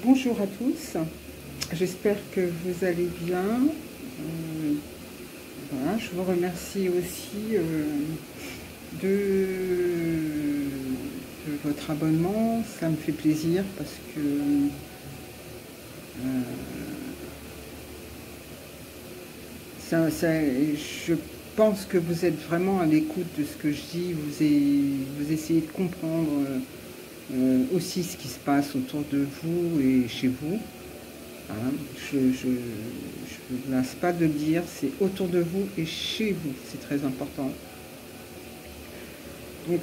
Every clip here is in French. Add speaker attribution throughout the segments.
Speaker 1: Bonjour à tous, j'espère que vous allez bien. Voilà, je vous remercie aussi de, de votre abonnement, ça me fait plaisir parce que je pense que vous êtes vraiment à l'écoute de ce que je dis, vous essayez de comprendre aussi ce qui se passe autour de vous et chez vous. Hein, je ne me lasse pas de le dire, c'est autour de vous et chez vous, c'est très important. Donc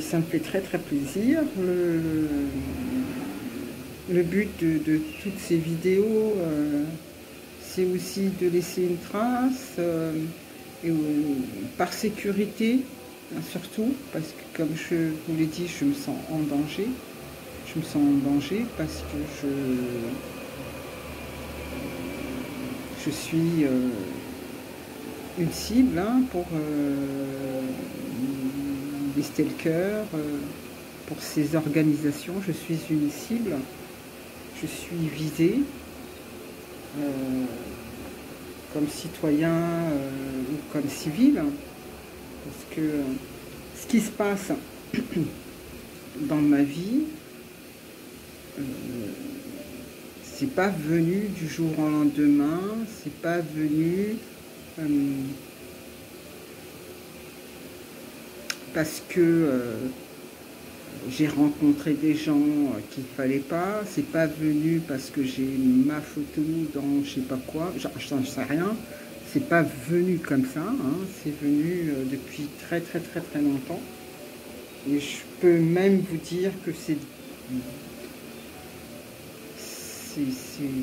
Speaker 1: ça me fait très plaisir. Le but de toutes ces vidéos, c'est aussi de laisser une trace, par sécurité, hein, surtout, parce que comme je vous l'ai dit, je me sens en danger. Je me sens en danger parce que je suis une cible pour les stalkers, pour ces organisations. Je suis une cible, je suis visée comme citoyen ou comme civil, parce que ce qui se passe dans ma vie, c'est pas venu du jour au lendemain, c'est pas venu parce que j'ai rencontré des gens qu'il ne fallait pas, c'est pas venu parce que j'ai ma photo dans je sais pas quoi, j'en sais rien, c'est pas venu comme ça, hein, c'est venu depuis très longtemps. Et je peux même vous dire que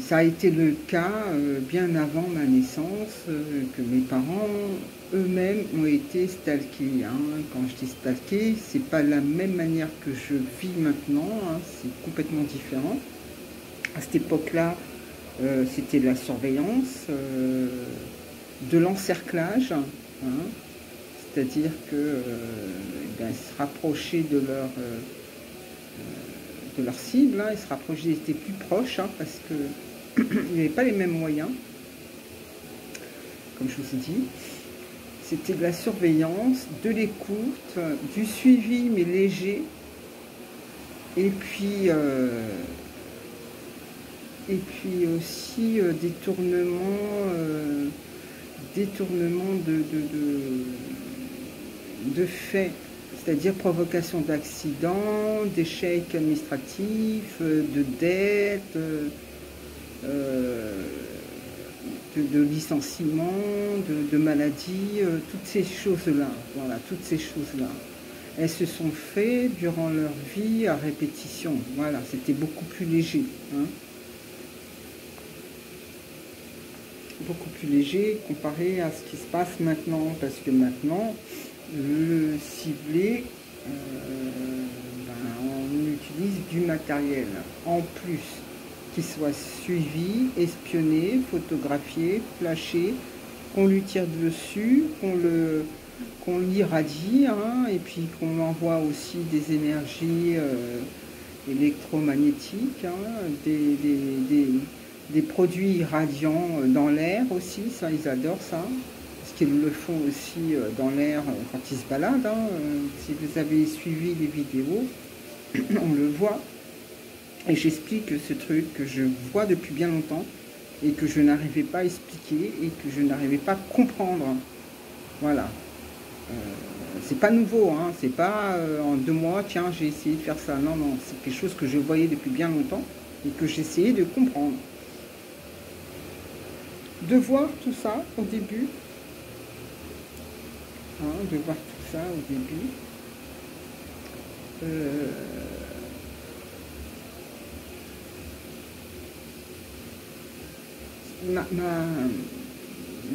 Speaker 1: ça a été le cas bien avant ma naissance, que mes parents eux-mêmes ont été stalkés. Hein. Quand je dis stalké, c'est pas la même manière que je vis maintenant, hein, c'est complètement différent. À cette époque-là, c'était de la surveillance, de l'encerclage, hein, c'est-à-dire que se rapprocher de leur cible, hein, ils se rapprochaient, ils étaient plus proches, hein, parce qu'il n'y avait pas les mêmes moyens, comme je vous ai dit. C'était de la surveillance, de l'écoute, du suivi mais léger, et puis aussi détournement de faits, c'est-à-dire provocation d'accidents, d'échecs administratifs, de dettes, de licenciements, de maladies, toutes ces choses-là. Voilà, toutes ces choses-là. Elles se sont faites durant leur vie à répétition. Voilà, c'était beaucoup plus léger. Hein. Beaucoup plus léger comparé à ce qui se passe maintenant, parce que maintenant, le ciblé, on utilise du matériel en plus qui soit suivi, espionné, photographié, flashé, qu'on lui tire dessus, qu'on l'irradie, hein, et puis qu'on envoie aussi des énergies électromagnétiques, hein, des produits irradiants dans l'air aussi, ça ils adorent ça, parce qu'ils le font aussi dans l'air quand ils se baladent, hein. Si vous avez suivi les vidéos, on le voit, et j'explique ce truc que je vois depuis bien longtemps, et que je n'arrivais pas à expliquer, et que je n'arrivais pas à comprendre. Voilà. C'est pas nouveau, hein. C'est pas en 2 mois, tiens, j'ai essayé de faire ça. Non, c'est quelque chose que je voyais depuis bien longtemps, et que j'essayais de comprendre. De voir tout ça au début, hein, de voir tout ça au début,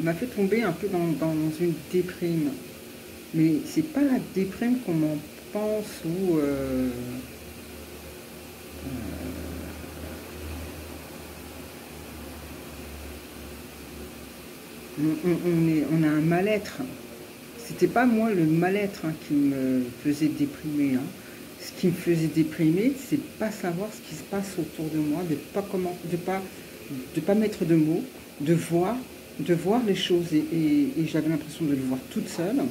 Speaker 1: m'a fait tomber un peu dans une déprime. Mais c'est pas la déprime qu'on en pense, ou on a un mal-être. C'était pas moi le mal-être, hein, qui me faisait déprimer, hein. ce qui me faisait déprimer, c'est pas savoir ce qui se passe autour de moi, de pas mettre de mots, de voir les choses. Et j'avais l'impression de le voir toute seule,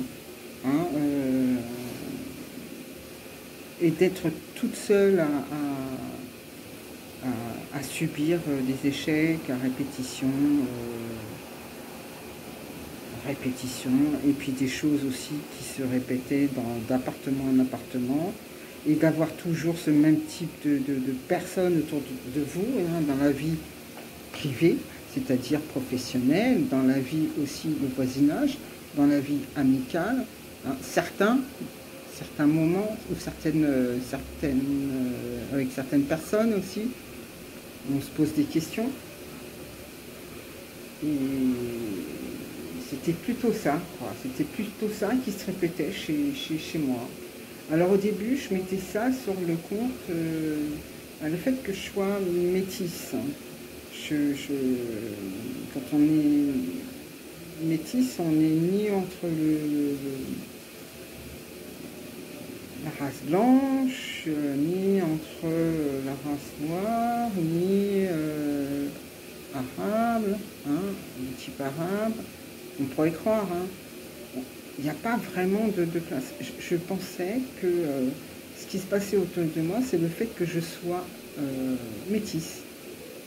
Speaker 1: hein, et d'être toute seule à subir des échecs à répétition, et puis des choses aussi qui se répétaient d'appartement en appartement, et d'avoir toujours ce même type de personnes autour de vous, hein, dans la vie privée, c'est-à-dire professionnelle, dans la vie aussi au voisinage, dans la vie amicale, hein, certains moments, ou avec certaines personnes aussi, on se pose des questions. Et c'était plutôt ça, quoi. C'était plutôt ça qui se répétait chez moi. Alors au début, je mettais ça sur le compte, le fait que je sois métisse. Quand on est métisse, on n'est ni entre la race blanche, ni entre la race noire, ni arabe, hein, le type arabe. On pourrait croire, hein. Il n'y a pas vraiment de place. Je pensais que ce qui se passait autour de moi, c'est le fait que je sois métisse.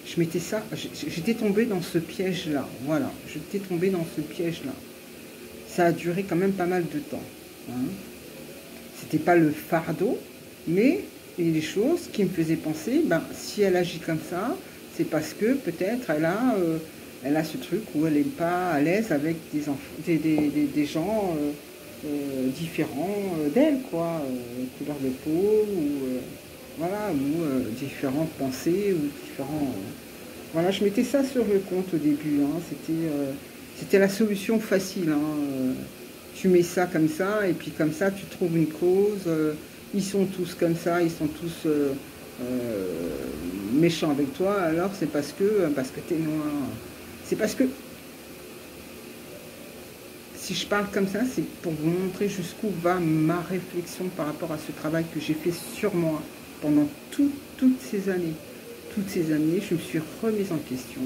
Speaker 1: Je mettais ça, j'étais tombée dans ce piège-là, voilà, j'étais tombée dans ce piège-là. Ça a duré quand même pas mal de temps, hein. C'était pas le fardeau, mais il y a des choses qui me faisaient penser, ben, si elle agit comme ça, c'est parce que peut-être elle a ce truc où elle n'est pas à l'aise avec des gens différents d'elle, quoi, couleur de peau, ou voilà, ou différentes pensées, ou différents... voilà, je mettais ça sur le compte au début, hein, c'était la solution facile, hein, tu mets ça comme ça, et puis comme ça, tu trouves une cause, ils sont tous comme ça, ils sont tous méchants avec toi, alors c'est parce que t'es noir. C'est parce que, si je parle comme ça, c'est pour vous montrer jusqu'où va ma réflexion par rapport à ce travail que j'ai fait sur moi pendant toutes ces années. Toutes ces années, je me suis remise en question.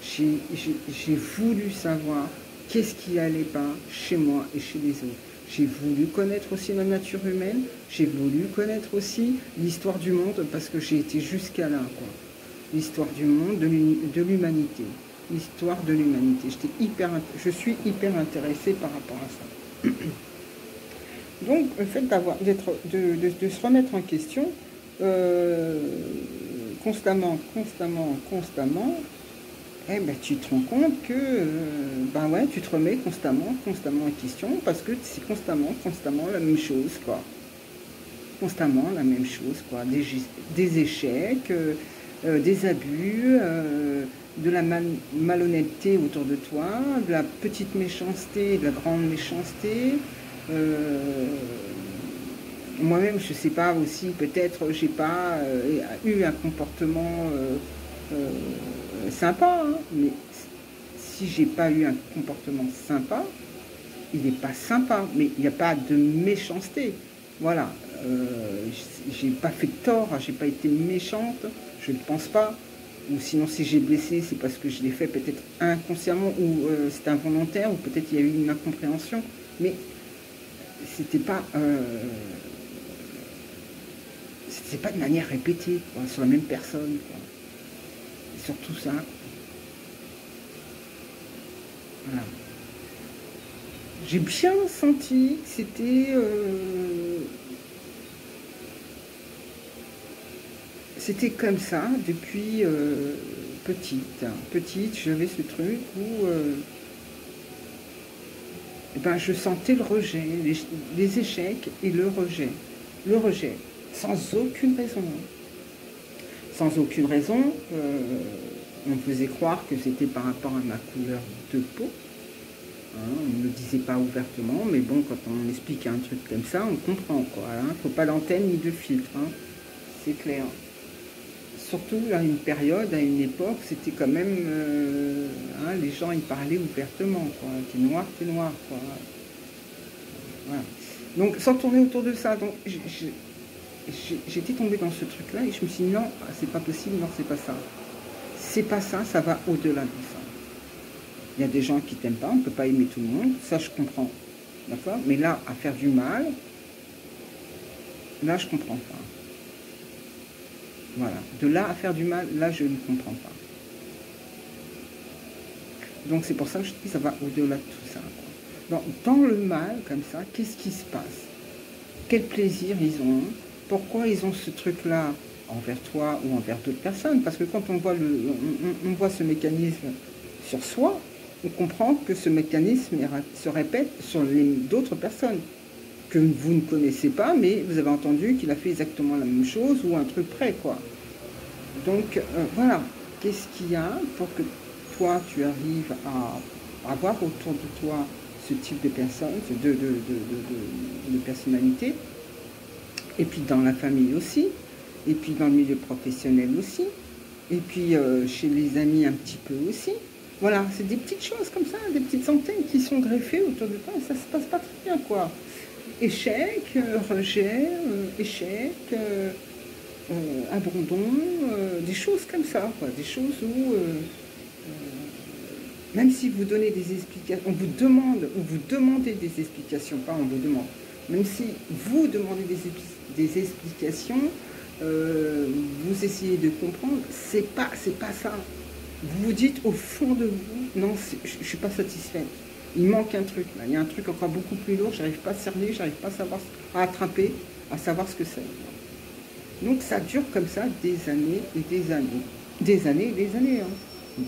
Speaker 1: J'ai voulu savoir qu'est-ce qui allait pas chez moi et chez les autres. J'ai voulu connaître aussi la nature humaine, j'ai voulu connaître aussi l'histoire du monde, parce que j'ai été jusqu'à là, quoi. L'histoire du monde, de l'humanité. L'histoire de l'humanité. Je suis hyper intéressée par rapport à ça. Donc, le fait de se remettre en question constamment, eh ben, tu te rends compte que ben ouais, tu te remets constamment en question, parce que c'est constamment la même chose, quoi. Constamment la même chose, quoi. Des échecs, des abus, de la malhonnêteté autour de toi, de la petite méchanceté, de la grande méchanceté. Moi-même, je sais pas aussi, peut-être j'ai pas eu un comportement sympa, hein, mais si j'ai pas eu un comportement sympa, il n'est pas sympa, mais il n'y a pas de méchanceté. Voilà, j'ai pas fait de tort, j'ai pas été méchante, je ne pense pas. Ou sinon, si j'ai blessé, c'est parce que je l'ai fait peut-être inconsciemment, ou c'est involontaire, ou peut-être il y a eu une incompréhension, mais c'était pas de manière répétée, quoi, sur la même personne, quoi. Et surtout ça, voilà. J'ai bien senti que c'était comme ça depuis petite, j'avais ce truc où eh ben, je sentais le rejet, les échecs et le rejet, sans aucune raison. Sans aucune raison, on me faisait croire que c'était par rapport à ma couleur de peau. Hein, on ne le disait pas ouvertement, mais bon, quand on explique un truc comme ça, on comprend, quoi. Hein, faut pas d'antenne ni de filtre, hein, c'est clair. Surtout à une période, à une époque, c'était quand même... hein, les gens, ils parlaient ouvertement, quoi. T'es noir, quoi. Voilà. Donc, sans tourner autour de ça, donc j'étais tombée dans ce truc-là et je me suis dit, non, c'est pas possible, non, c'est pas ça. C'est pas ça, ça va au-delà de ça. Il y a des gens qui t'aiment pas, on ne peut pas aimer tout le monde, ça je comprends. D'accord? Mais là, à faire du mal, là je comprends pas. Voilà. De là à faire du mal, là je ne comprends pas. Donc c'est pour ça que je dis que ça va au-delà de tout ça. Dans le mal, comme ça, qu'est-ce qui se passe? Quel plaisir ils ont? Pourquoi ils ont ce truc-là envers toi ou envers d'autres personnes? Parce que quand on voit, on voit ce mécanisme sur soi, on comprend que ce mécanisme se répète sur d'autres personnes que vous ne connaissez pas, mais vous avez entendu qu'il a fait exactement la même chose ou un truc près, quoi. Donc, voilà. Qu'est-ce qu'il y a pour que toi, tu arrives à avoir autour de toi ce type de personnes, de personnalité, et puis dans la famille aussi, et puis dans le milieu professionnel aussi, et puis chez les amis un petit peu aussi. Voilà, c'est des petites choses comme ça, des petites antennes qui sont greffées autour de toi, et ça se passe pas très bien, quoi. Échec, rejet, échec, abandon, des choses comme ça, quoi. Des choses où, même si vous donnez des explications, on vous demande, ou vous demandez des explications, pas on vous demande, même si vous demandez des explications, vous essayez de comprendre, c'est pas ça. Vous vous dites au fond de vous, non, je ne suis pas satisfaite. Il manque un truc, là. Il y a un truc encore beaucoup plus lourd, j'arrive pas à cerner, j'arrive pas à savoir, à attraper, à savoir ce que c'est. Donc ça dure comme ça des années et des années. Des années et des années. Hein.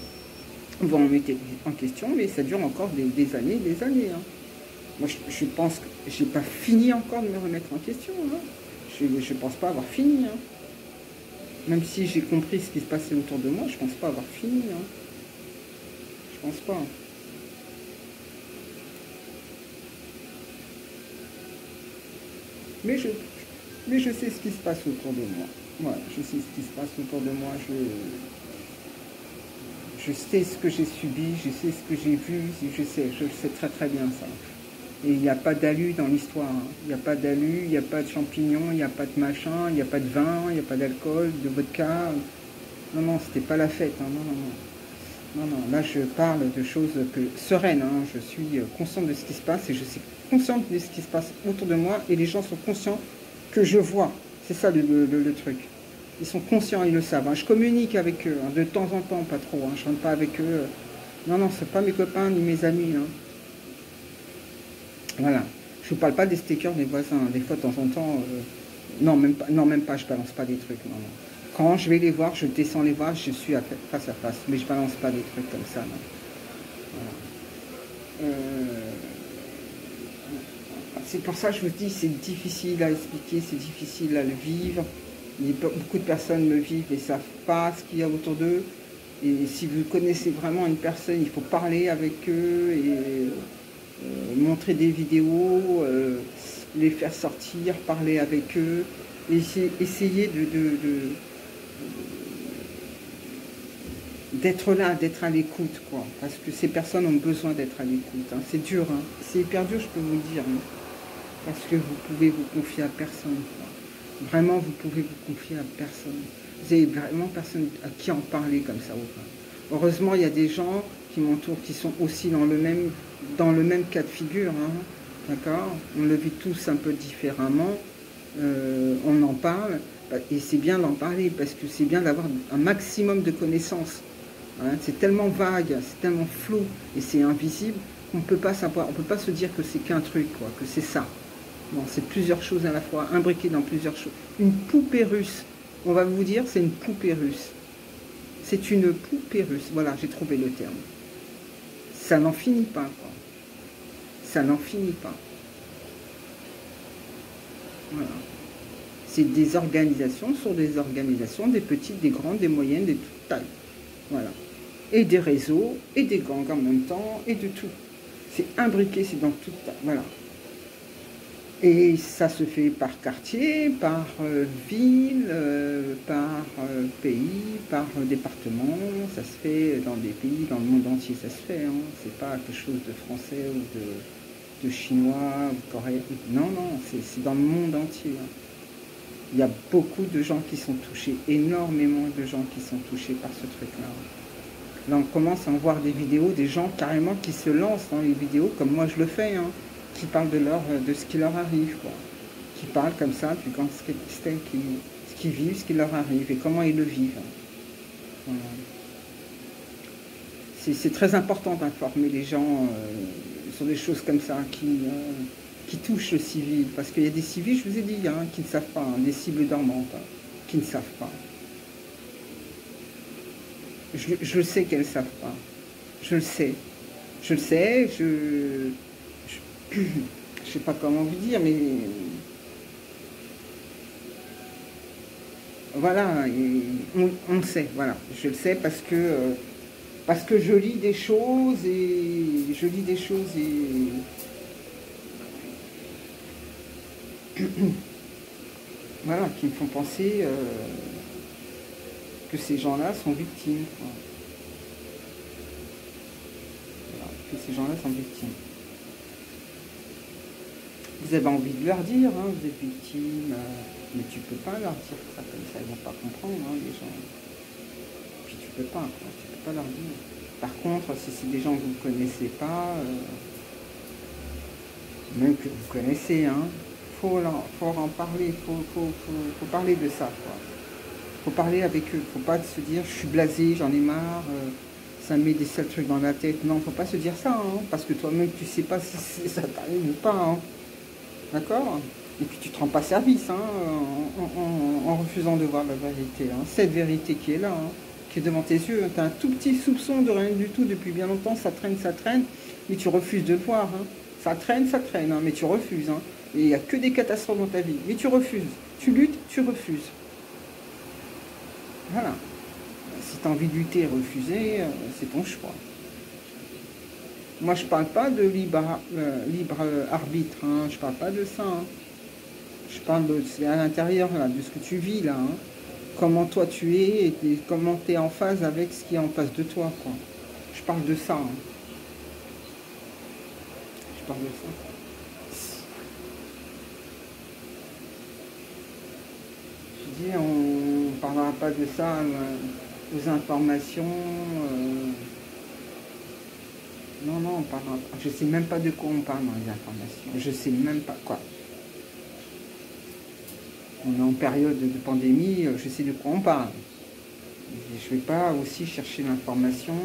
Speaker 1: On va en mettre en question, mais ça dure encore des années et des années. Hein. Moi, je pense que je n'ai pas fini encore de me remettre en question. Hein. Je ne pense pas avoir fini. Hein. Même si j'ai compris ce qui se passait autour de moi, je ne pense pas avoir fini. Hein. Je pense pas. Mais je sais ce qui se passe autour de moi. Voilà, je sais ce qui se passe autour de moi. Je sais ce que j'ai subi, je sais ce que j'ai vu, je sais très très bien ça. Et il n'y a pas d'alu dans l'histoire. Hein. Il n'y a pas d'alu, il n'y a pas de champignons, il n'y a pas de machin, il n'y a pas de vin, il n'y a pas d'alcool, de vodka. Non, non, c'était pas la fête. Hein. Non, non, non. Non, non, là je parle de choses sereines. Hein. Je suis consciente de ce qui se passe et je suis consciente de ce qui se passe autour de moi et les gens sont conscients que je vois. C'est ça le truc. Ils sont conscients, ils le savent. Hein. Je communique avec eux, hein, de temps en temps, pas trop. Hein. Je ne rentre pas avec eux. Non, non, c'est pas mes copains ni mes amis. Hein. Voilà. Je ne parle pas des stickers des voisins. Des fois, de temps en temps, non, même pas, je balance pas des trucs. Non, non. Quand je vais les voir, je descends les voir, je suis face à face. Mais je balance pas des trucs comme ça. Voilà. C'est pour ça que je vous dis, c'est difficile à expliquer, c'est difficile à le vivre. Beaucoup de personnes le vivent et ne savent pas ce qu'il y a autour d'eux. Et si vous connaissez vraiment une personne, il faut parler avec eux et montrer des vidéos, les faire sortir, parler avec eux, et essayer d'être là, d'être à l'écoute, quoi. Parce que ces personnes ont besoin d'être à l'écoute. Hein. C'est dur, hein. C'est hyper dur, je peux vous le dire. Hein. Parce que vous pouvez vous confier à personne. Quoi. Vraiment, vous pouvez vous confier à personne. Vous n'avez vraiment personne à qui en parler comme ça. Heureusement, il y a des gens qui m'entourent, qui sont aussi dans le même cas de figure. Hein. D'accord? On le vit tous un peu différemment. On en parle. Et c'est bien d'en parler parce que c'est bien d'avoir un maximum de connaissances. Hein. C'est tellement vague, c'est tellement flou et c'est invisible qu'on ne peut pas savoir, on ne peut pas se dire que c'est qu'un truc, quoi, que c'est ça. Non, c'est plusieurs choses à la fois, imbriquées dans plusieurs choses. Une poupée russe, on va vous dire, c'est une poupée russe. C'est une poupée russe, voilà, j'ai trouvé le terme. Ça n'en finit pas, quoi. Ça n'en finit pas. Voilà. C'est des organisations sur des organisations, des petites, des grandes, des moyennes, des toutes tailles. Voilà. Et des réseaux, et des gangs en même temps, et de tout. C'est imbriqué, c'est dans toute taille. Voilà. Et ça se fait par quartier, par ville, par pays, par département. Ça se fait dans des pays, dans le monde entier, ça se fait. Hein. C'est pas quelque chose de français ou de Chinois, ou Coréens. Non, non, c'est dans le monde entier. Hein. Il y a beaucoup de gens qui sont touchés, énormément de gens qui sont touchés par ce truc-là. Là, on commence à en voir des vidéos, des gens carrément qui se lancent dans les vidéos, comme moi je le fais, hein, qui parlent de ce qui leur arrive, quoi. Qui parlent comme ça du gangster, ce qu'ils vivent, ce qui leur arrive et comment ils le vivent. Voilà. C'est très important d'informer les gens sur des choses comme ça qui touchent le civil. Parce qu'il y a des civils, je vous ai dit, hein, qui ne savent pas, hein, des cibles dormantes, hein, qui ne savent pas. Je sais qu'elles ne savent pas. Je le sais. Je le sais, je sais pas comment vous dire, mais voilà, on le sait, voilà. Je le sais parce que je lis des choses et voilà, qui me font penser que ces gens-là sont victimes, quoi. Voilà, que ces gens-là sont victimes. Vous avez envie de leur dire, hein, vous êtes victime, mais tu peux pas leur dire ça comme ça, ils vont pas comprendre, hein, les gens. Puis tu peux pas, quoi, tu peux pas leur dire. Par contre, si c'est des gens que vous ne connaissez pas, même que vous connaissez, hein, faut en parler, faut parler de ça, quoi. Faut parler avec eux, faut pas se dire je suis blasé, j'en ai marre, ça me met des sales trucs dans la tête. Non, faut pas se dire ça, hein, parce que toi-même tu sais pas si ça t'arrive ou pas, hein. D'accord? Et puis tu te rends pas service, hein, en refusant de voir la vérité, hein. Cette vérité qui est là, hein, qui est devant tes yeux. Tu as un tout petit soupçon de rien du tout depuis bien longtemps, ça traîne, mais tu refuses de le voir, hein. Ça traîne, hein, mais tu refuses, hein. Et il n'y a que des catastrophes dans ta vie, mais tu refuses. Tu luttes, tu refuses. Voilà. Si tu as envie de lutter et refuser, c'est ton choix. Moi, je parle pas de libre arbitre, hein. Je parle pas de ça, hein. Je parle c'est à l'intérieur de ce que tu vis là, hein. Comment toi tu es et comment tu es en phase avec ce qui est en face de toi, quoi. Je parle de ça, hein. Je parle de ça. Je dis, on ne parlera pas de ça aux informations. Non, non, on parlera pas. Je sais même pas de quoi on parle dans les informations. Je sais même pas quoi. On est en période de pandémie, je sais de quoi on parle. Je ne vais pas aussi chercher l'information.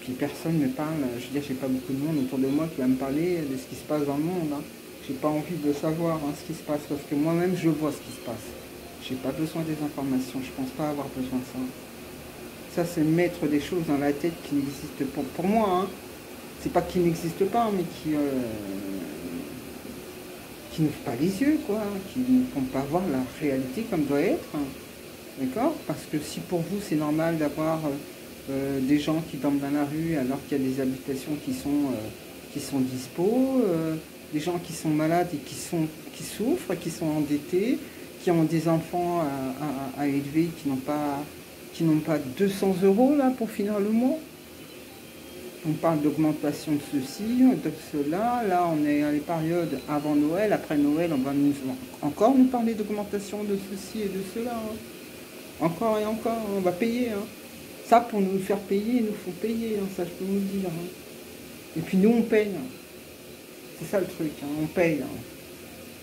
Speaker 1: Puis personne ne parle. Je veux dire, j'ai pas beaucoup de monde autour de moi qui va me parler de ce qui se passe dans le monde, hein. J'ai pas envie de savoir, hein, ce qui se passe, parce que moi-même je vois ce qui se passe. J'ai pas besoin des informations, je pense pas avoir besoin de ça. Ça, c'est mettre des choses dans la tête qui n'existent pas. Pour moi, hein, c'est pas qu'ils n'existent pas, mais qui n'ouvrent pas les yeux, quoi, qui ne font pas voir la réalité comme doit être. D'accord? Parce que si pour vous c'est normal d'avoir des gens qui dorment dans la rue alors qu'il y a des habitations qui sont dispo, des gens qui sont malades et qui souffrent, qui sont endettés, qui ont des enfants à élever, qui n'ont pas 200 € là pour finir le mois. On parle d'augmentation de ceci, de cela. Là, on est à les périodes avant Noël. Après Noël, on va encore nous parler d'augmentation de ceci et de cela, hein. Encore et encore, on va payer, hein. Ça, pour nous faire payer, il nous faut payer, hein, ça je peux vous le dire, hein. Et puis nous, on paye, hein. C'est ça le truc, hein, on paye, hein.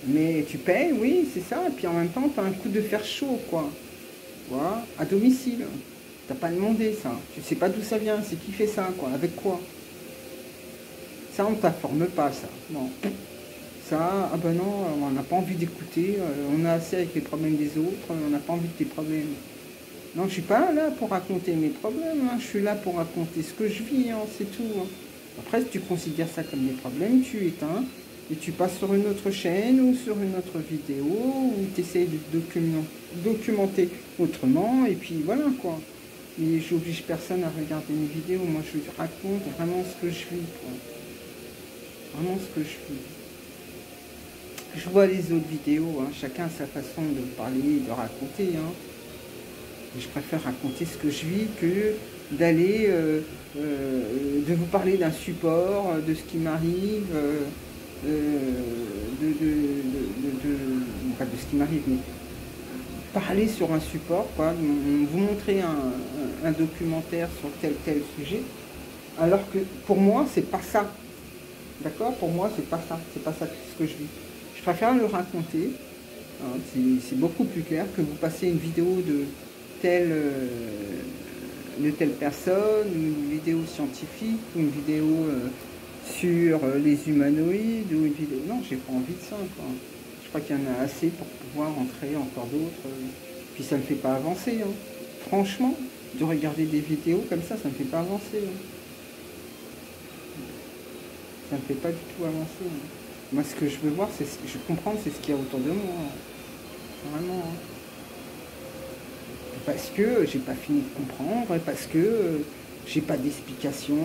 Speaker 1: Mais tu payes, oui, c'est ça. Et puis en même temps, tu as un coup de fer chaud, quoi. Voilà, à domicile. T'as pas demandé ça. Tu sais pas d'où ça vient, c'est qui fait ça, quoi. Avec quoi? Ça, on t'informe pas, ça. Non. Ça, ah ben non, on n'a pas envie d'écouter. On a assez avec les problèmes des autres. On n'a pas envie de tes problèmes. Non, je suis pas là pour raconter mes problèmes, hein. Je suis là pour raconter ce que je vis, hein, c'est tout, hein. Après, si tu considères ça comme des problèmes, tu éteins et tu passes sur une autre chaîne ou sur une autre vidéo ou tu essaies de documenter autrement et puis voilà, quoi. Et j'oblige personne à regarder mes vidéos, moi je raconte vraiment ce que je vis, quoi. Vraiment ce que je vis. Je vois les autres vidéos, hein, chacun a sa façon de parler, de raconter, hein. Je préfère raconter ce que je vis que d'aller, de vous parler d'un support, de ce qui m'arrive, pas de ce qui m'arrive, mais parler sur un support, quoi, vous montrer un documentaire sur tel sujet, alors que pour moi, c'est pas ça. D'accord? Pour moi, c'est pas ça ce que je vis. Je préfère le raconter, hein, c'est beaucoup plus clair que vous passez une vidéo telle, euh, de telle personne, une vidéo scientifique, ou une vidéo sur les humanoïdes, ou une vidéo... Non, j'ai pas envie de ça, quoi. Je crois qu'il y en a assez pour pouvoir en créer encore d'autres. Puis ça ne me fait pas avancer, hein. Franchement, de regarder des vidéos comme ça ne me fait pas avancer, hein. Ça ne me fait pas du tout avancer, hein. Moi, ce que je veux voir, je comprends, c'est ce qu'il y a autour de moi, hein. Vraiment, hein. Parce que j'ai pas fini de comprendre, parce que j'ai pas d'explication.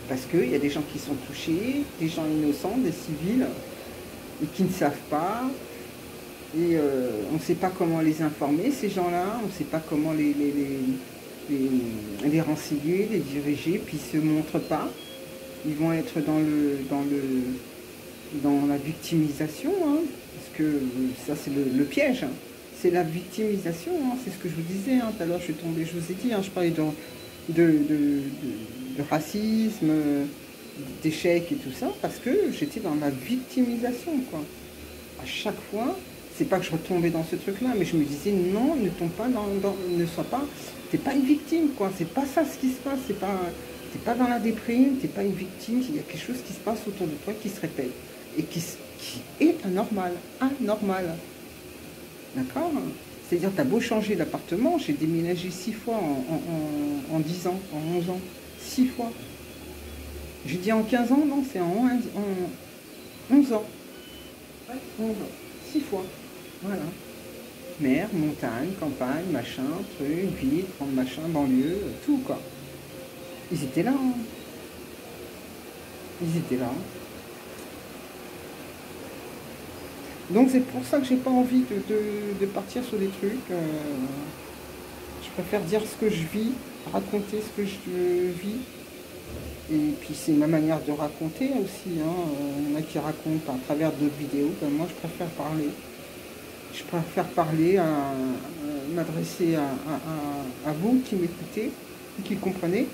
Speaker 1: Parce qu'il y a des gens qui sont touchés, des gens innocents, des civils, et qui ne savent pas. Et on ne sait pas comment les informer, ces gens-là, on ne sait pas comment les renseigner, les diriger, puis ils ne se montrent pas. Ils vont être dans la victimisation, hein, parce que ça c'est le piège, hein. C'est la victimisation, hein, c'est ce que je vous disais, hein, tout à l'heure je vous ai dit, hein, je parlais de racisme, d'échec et tout ça, parce que j'étais dans la victimisation, quoi. À chaque fois, c'est pas que je retombais dans ce truc-là, mais je me disais non, ne tombe pas ne sois pas, t'es pas une victime, quoi. C'est pas ça ce qui se passe, t'es pas dans la déprime, t'es pas une victime, il y a quelque chose qui se passe autour de toi qui se répète et qui est anormal, anormal. D'accord? C'est-à-dire, t'as beau changer d'appartement, j'ai déménagé 6 fois en 10 ans, en 11 ans. 6 fois. J'ai dit en 15 ans, non, c'est en 11 ans. Ouais, 11 ans. 6 fois. Voilà. Mer, montagne, campagne, machin, truc, ville, grande machin, banlieue, tout, quoi. Ils étaient là, hein. Ils étaient là. Donc c'est pour ça que j'ai pas envie de partir sur des trucs. Je préfère dire ce que je vis, raconter ce que je vis. Et puis c'est ma manière de raconter aussi, hein. Il y en a qui racontent à travers d'autres vidéos. Ben, moi je préfère parler. Je préfère parler, m'adresser à vous qui m'écoutez, qui comprenez.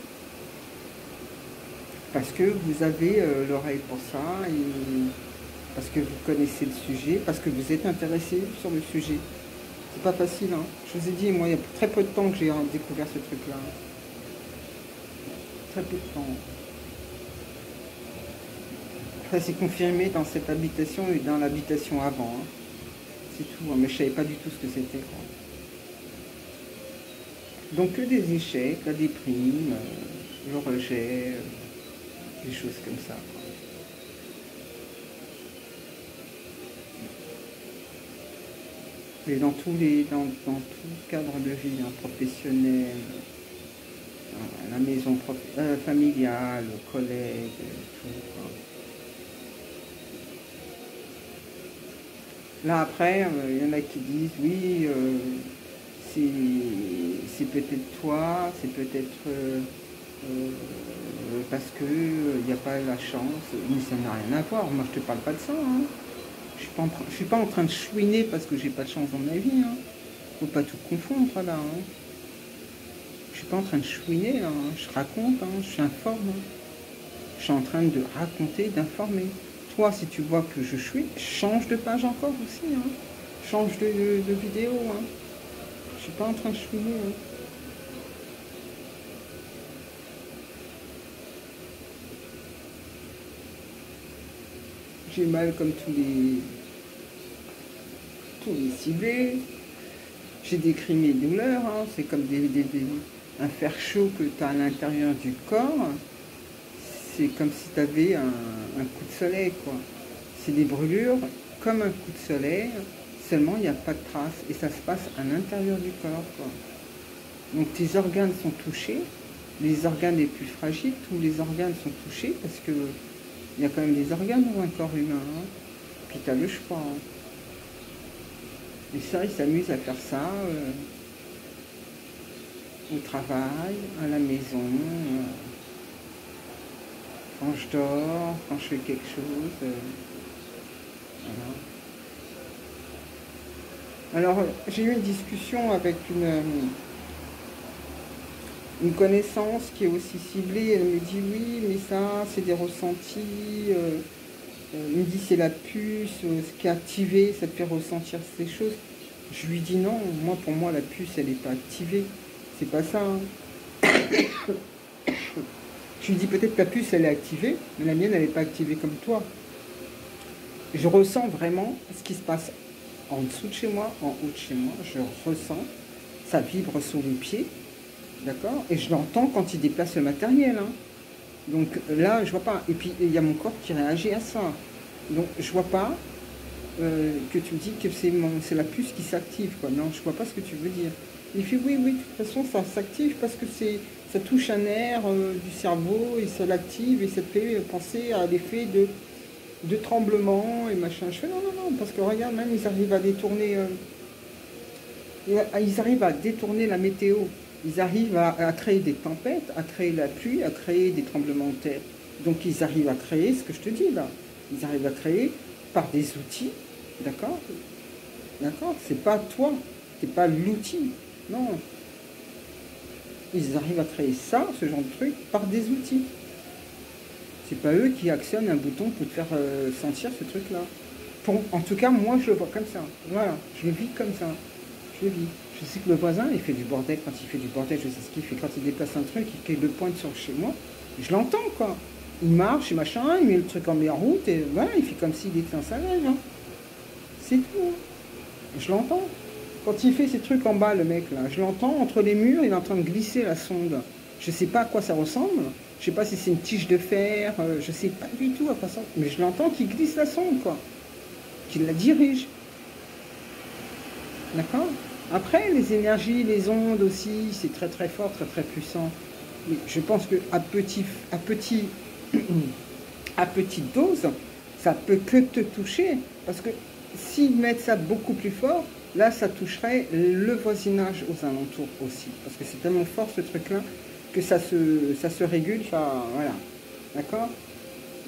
Speaker 1: Parce que vous avez l'oreille pour ça, et parce que vous connaissez le sujet, parce que vous êtes intéressé sur le sujet. C'est pas facile, hein. Je vous ai dit, moi, il y a très peu de temps que j'ai découvert ce truc-là. Très peu de temps. Après, c'est confirmé dans cette habitation et dans l'habitation avant, hein. C'est tout, hein. Mais je savais pas du tout ce que c'était, quoi. Donc que des échecs, la déprime, le rejet, des choses comme ça, quoi. Et dans tout cadre de vie, hein, professionnel, la maison familiale, collègue, tout, quoi. Là après, il y en a qui disent oui, c'est peut-être toi, c'est peut-être parce que il n'y a pas la chance, mais ça n'a rien à voir. Moi je te parle pas de ça, hein. Je suis pas en train de chouiner parce que j'ai pas de chance dans ma vie, hein. Faut pas tout confondre là, hein. Je suis pas en train de chouiner là, hein. Je raconte, hein. Je suis informe, hein. Je suis en train de raconter, d'informer. Toi, si tu vois que je chouine, change de page encore aussi, hein. Change de vidéo, hein. Je suis pas en train de chouiner, hein. J'ai mal comme tous les ciblés. J'ai décrit mes douleurs, hein. C'est comme un fer chaud que tu as à l'intérieur du corps. C'est comme si tu avais un coup de soleil, quoi. C'est des brûlures comme un coup de soleil, seulement il n'y a pas de traces. Et ça se passe à l'intérieur du corps, quoi. Donc tes organes sont touchés, les organes les plus fragiles, tous les organes sont touchés, parce que il y a quand même des organes dans un corps humain, hein. Puis t'as le choix, hein. Et ça, ils s'amusent à faire ça au travail, à la maison, quand je dors, quand je fais quelque chose. Voilà. Alors, j'ai eu une discussion avec une connaissance qui est aussi ciblée. Elle me dit oui, mais ça, c'est des ressentis. Il me dit c'est la puce, ce qui est activé, ça te fait ressentir ces choses. Je lui dis non, moi pour moi la puce elle n'est pas activée. C'est pas ça, hein. Je lui dis peut-être que la puce elle est activée, mais la mienne elle n'est pas activée comme toi. Je ressens vraiment ce qui se passe en dessous de chez moi, en haut de chez moi. Je ressens, ça vibre sous les pieds, d'accord. Et je l'entends quand il déplace le matériel, hein. Donc là, je vois pas. Et puis il y a mon corps qui réagit à ça. Donc je vois pas que tu me dis que c'est la puce qui s'active, quoi. Non, je vois pas ce que tu veux dire. Il fait oui, oui, de toute façon ça s'active parce que ça touche un nerf du cerveau et ça l'active et ça te fait penser à l'effet de tremblement et machin. Je fais non, non, non, parce que regarde, même ils arrivent à détourner, la météo. Ils arrivent à créer des tempêtes, à créer la pluie, à créer des tremblements de terre. Donc ils arrivent à créer ce que je te dis là. Ils arrivent à créer par des outils, d'accord. D'accord. C'est pas toi, c'est pas l'outil. Non. Ils arrivent à créer ça, ce genre de truc, par des outils. C'est pas eux qui actionnent un bouton pour te faire sentir ce truc-là. En tout cas, moi, je le vois comme ça. Voilà, je le vis comme ça. Je le vis. Je sais que le voisin, il fait du bordel. Quand il fait du bordel, je sais ce qu'il fait. Quand il déplace un truc, il le pointe sur chez moi. Je l'entends, quoi. Il marche et machin, il met le truc en route et voilà, il fait comme s'il était dans sa neige. Hein. C'est tout. Hein. Je l'entends. Quand il fait ces trucs en bas, le mec, là, je l'entends entre les murs, il est en train de glisser la sonde. Je sais pas à quoi ça ressemble. Je sais pas si c'est une tige de fer. Je sais pas du tout à quoi ça. Mais je l'entends qu'il glisse la sonde, quoi. Qu'il la dirige. D'accord. Après, les énergies, les ondes aussi, c'est très très fort, très très puissant. Mais je pense que à petite dose, ça peut que te toucher. Parce que s'ils mettent ça beaucoup plus fort, là, ça toucherait le voisinage aux alentours aussi. Parce que c'est tellement fort ce truc-là que ça se régule. Voilà. D'accord.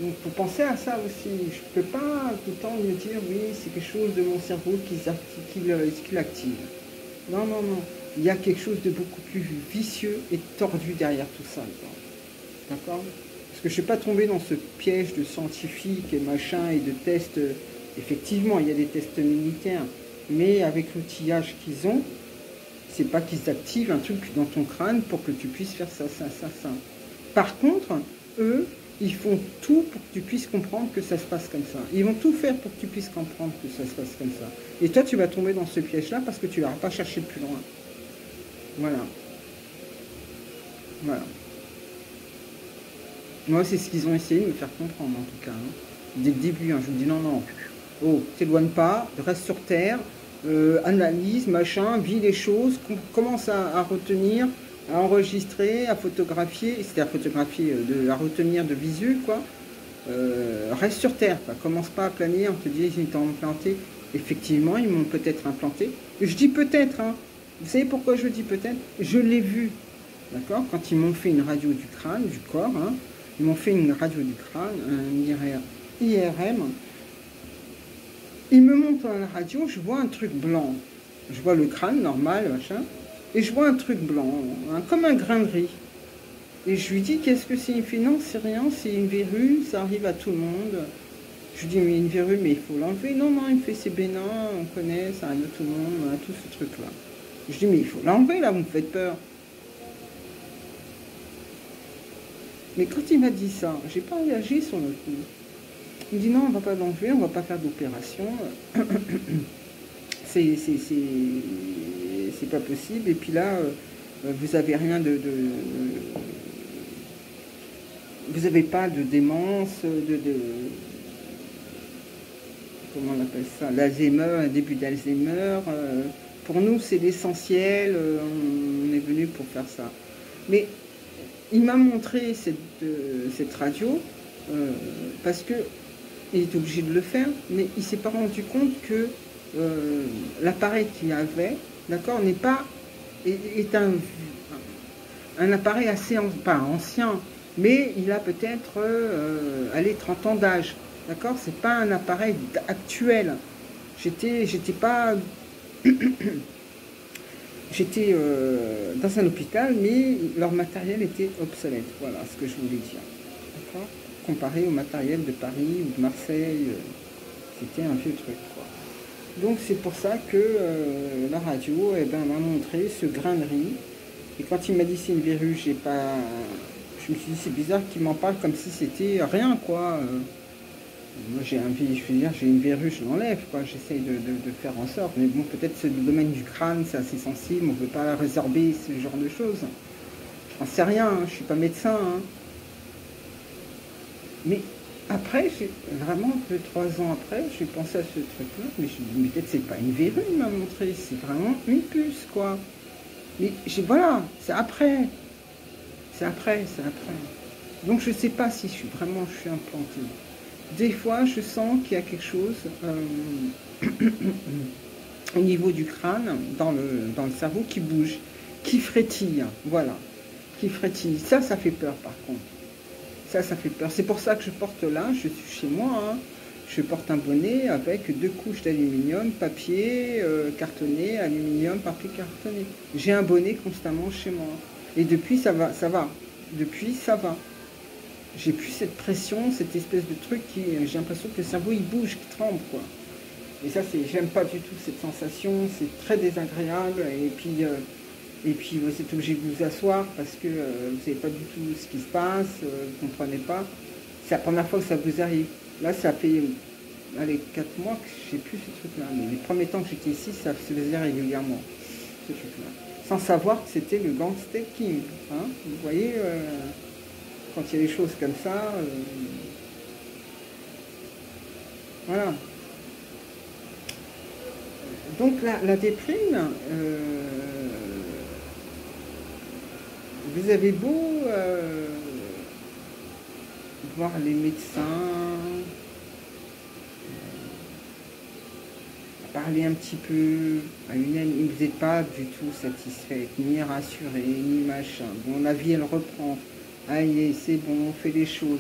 Speaker 1: Donc, il faut penser à ça aussi. Je ne peux pas tout le temps me dire, oui, c'est quelque chose de mon cerveau qui l'active. Non, non, non. Il y a quelque chose de beaucoup plus vicieux et tordu derrière tout ça. D'accord. Parce que je ne suis pas tombé dans ce piège de scientifiques et machin et de tests. Effectivement, il y a des tests militaires. Mais avec l'outillage qu'ils ont, c'est pas qu'ils activent un truc dans ton crâne pour que tu puisses faire ça, ça, ça, ça. Par contre, eux, ils font tout pour que tu puisses comprendre que ça se passe comme ça. Ils vont tout faire pour que tu puisses comprendre que ça se passe comme ça. Et toi, tu vas tomber dans ce piège-là parce que tu n'auras pas cherché plus loin. Voilà. Voilà. Moi, c'est ce qu'ils ont essayé de me faire comprendre, en tout cas. Hein. Dès le début, hein, je me dis non, non. Oh, t'éloigne pas, reste sur Terre, analyse, machin, vis les choses, commence à retenir, à enregistrer, à photographier, c'est-à-dire photographier, à retenir de visu, quoi. Reste sur Terre, quoi. Commence pas à planer, on te dit ils t'ont implanté. Effectivement, ils m'ont peut-être implanté. Je dis peut-être, hein. Vous savez pourquoi je dis peut-être? Je l'ai vu, d'accord. Quand ils m'ont fait une radio du crâne, du corps, hein, ils m'ont fait une radio du crâne, un IRM. Ils me montrent à la radio, je vois un truc blanc. Je vois le crâne normal, machin, et je vois un truc blanc, hein, comme un grain de riz. Et je lui dis, qu'est-ce que c'est? Il me fait, non, c'est rien, c'est une verrue, ça arrive à tout le monde. Je lui dis, mais une verrue, mais il faut l'enlever. Non, non, il me fait, c'est bénin, on connaît, ça arrive à tout le monde, tout ce truc-là. Je dis, mais il faut l'enlever, là, vous me faites peur. Mais quand il m'a dit ça, j'ai pas réagi sur le coup. Il me dit, non, on va pas l'enlever, on va pas faire d'opération. C'est pas possible. Et puis là, vous avez rien vous n'avez pas de démence, comment on appelle ça, l'Alzheimer, un début d'Alzheimer. Pour nous, c'est l'essentiel. On est venu pour faire ça. Mais il m'a montré cette radio parce que il est obligé de le faire, mais il ne s'est pas rendu compte que l'appareil qu'il avait, d'accord, n'est pas, est un appareil assez, pas ancien, mais il a peut-être, allez, 30 ans d'âge, d'accord, c'est pas un appareil actuel. J'étais pas, j'étais dans un hôpital, mais leur matériel était obsolète, voilà ce que je voulais dire, d'accord, comparé au matériel de Paris ou de Marseille, c'était un vieux truc, quoi. Donc c'est pour ça que la radio eh ben, m'a montré ce grain de riz. Et quand il m'a dit c'est une verrue, j'ai pas... je me suis dit c'est bizarre qu'il m'en parle comme si c'était rien, quoi. Moi j'ai je veux dire, j'ai une verrue, je l'enlève, quoi. J'essaye de faire en sorte. Mais bon, peut-être c'est le domaine du crâne, c'est assez sensible, on ne peut pas résorber ce genre de choses. J'en sais rien, hein, je suis pas médecin. Hein. Mais après, vraiment, 2-3 ans après, j'ai pensé à ce truc-là, mais je me dis, mais peut-être c'est pas une verrue, il m'a montré, c'est vraiment une puce, quoi. Mais voilà, c'est après, c'est après, c'est après. Donc je sais pas si je suis implantée. Des fois, je sens qu'il y a quelque chose au niveau du crâne, dans le cerveau, qui bouge, qui frétille, voilà, qui frétille. Ça fait peur, par contre. Ça fait peur. C'est pour ça que je porte là, je suis chez moi, hein. Je porte un bonnet avec 2 couches d'aluminium, papier cartonné, aluminium, papier cartonné. J'ai un bonnet constamment chez moi. Et depuis, ça va. Depuis, ça va. J'ai plus cette pression, cette espèce de truc qui... J'ai l'impression que le cerveau, il bouge, qu'il tremble, quoi. Et ça, j'aime pas du tout cette sensation, c'est très désagréable. Et puis vous êtes obligé de vous asseoir parce que vous ne savez pas du tout ce qui se passe, vous ne comprenez pas. C'est la première fois que ça vous arrive. Là, ça fait allez, 4 mois que je n'ai plus ce truc-là. Mais les premiers temps que j'étais ici, ça se faisait régulièrement, ce truc-là. Sans savoir que c'était le gangstaking. Hein. Vous voyez, quand il y a des choses comme ça, voilà. Donc la déprime, vous avez beau voir les médecins, parler un petit peu à une amie, vous n'êtes pas du tout satisfaite, ni rassurée, ni machin. Bon, la vie, elle reprend. Allez, c'est bon, on fait les choses.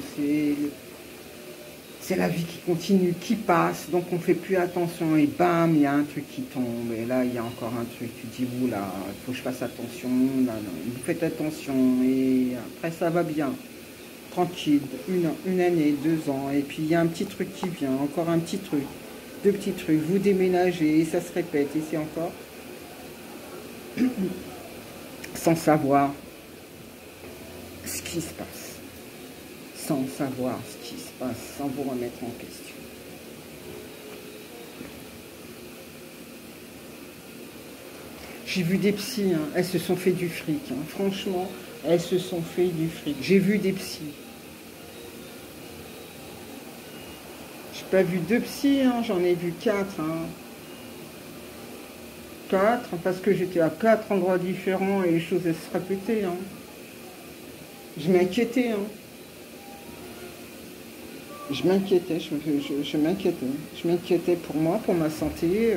Speaker 1: C'est la vie qui continue, qui passe, donc on ne fait plus attention. Et bam, il y a un truc qui tombe. Et là, il y a encore un truc. Tu dis, oula, il faut que je fasse attention. Là, non, vous faites attention. Et après, ça va bien. Tranquille, une année, 2 ans. Et puis, il y a un petit truc qui vient, encore un petit truc. 2 petits trucs, vous déménagez, et ça se répète, et c'est encore sans savoir ce qui se passe, sans savoir ce qui se passe, sans vous remettre en question. J'ai vu des psys, hein, elles se sont fait du fric, hein, franchement, elles se sont fait du fric. J'ai vu des psys. Pas vu 2 psys, hein, j'en ai vu 4. Hein. 4, parce que j'étais à 4 endroits différents et les choses elles se répétaient. Hein. Je m'inquiétais. Hein. Je m'inquiétais, je m'inquiétais. Je m'inquiétais pour moi, pour ma santé.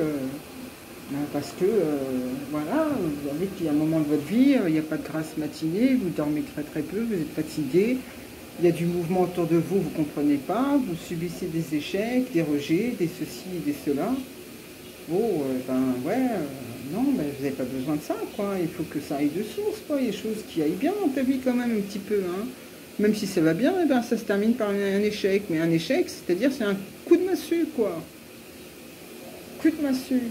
Speaker 1: Parce que, voilà, vous savez qu'il y a un moment de votre vie, il n'y a pas de grasse matinée, vous dormez très très peu, vous êtes fatigué. Il y a du mouvement autour de vous, vous ne comprenez pas, vous subissez des échecs, des rejets, des ceci, des cela. Oh, ben ouais, non, ben, vous n'avez pas besoin de ça, quoi. Il faut que ça aille de source, quoi. Il y a des choses qui aillent bien dans ta vie quand même un petit peu, hein. Même si ça va bien, eh ben, ça se termine par un échec. Mais un échec, c'est-à-dire c'est un coup de massue, quoi. Coup de massue.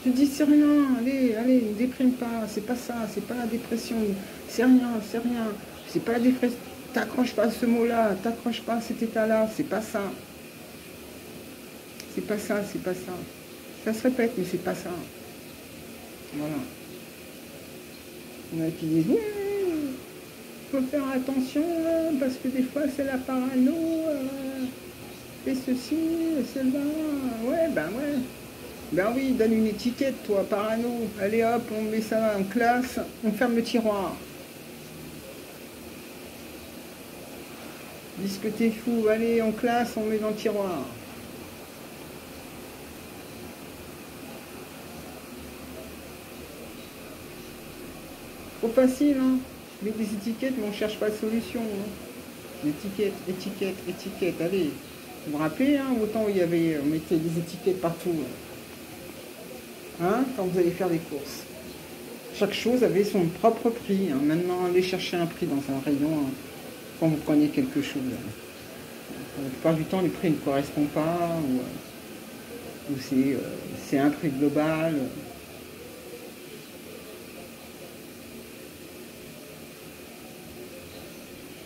Speaker 1: Tu te dis c'est rien, allez, ne déprime pas, c'est pas ça, c'est pas la dépression, c'est rien, c'est pas la dépression, t'accroches pas à ce mot-là, t'accroches pas à cet état-là, c'est pas ça. C'est pas ça, c'est pas ça. Ça se répète, mais c'est pas ça. Voilà. Il y en a qui disent, oui, faut faire attention, parce que des fois c'est la parano, et ceci, et celle-là, ouais, ben ouais. Ben oui, donne une étiquette, toi, parano. Allez hop, on met ça en classe, on ferme le tiroir. Dis que t'es fou, allez en classe, on met dans le tiroir. Trop facile, hein. Avec des étiquettes, mais on cherche pas de solution. Hein. Étiquette, étiquette, étiquette, allez. Vous vous rappelez, hein, autant il y avait, on mettait des étiquettes partout. Hein, quand vous allez faire des courses. Chaque chose avait son propre prix. Hein. Maintenant, allez chercher un prix dans un rayon hein, quand vous prenez quelque chose. Hein. La plupart du temps, les prix ne correspondent pas, ou c'est un prix global.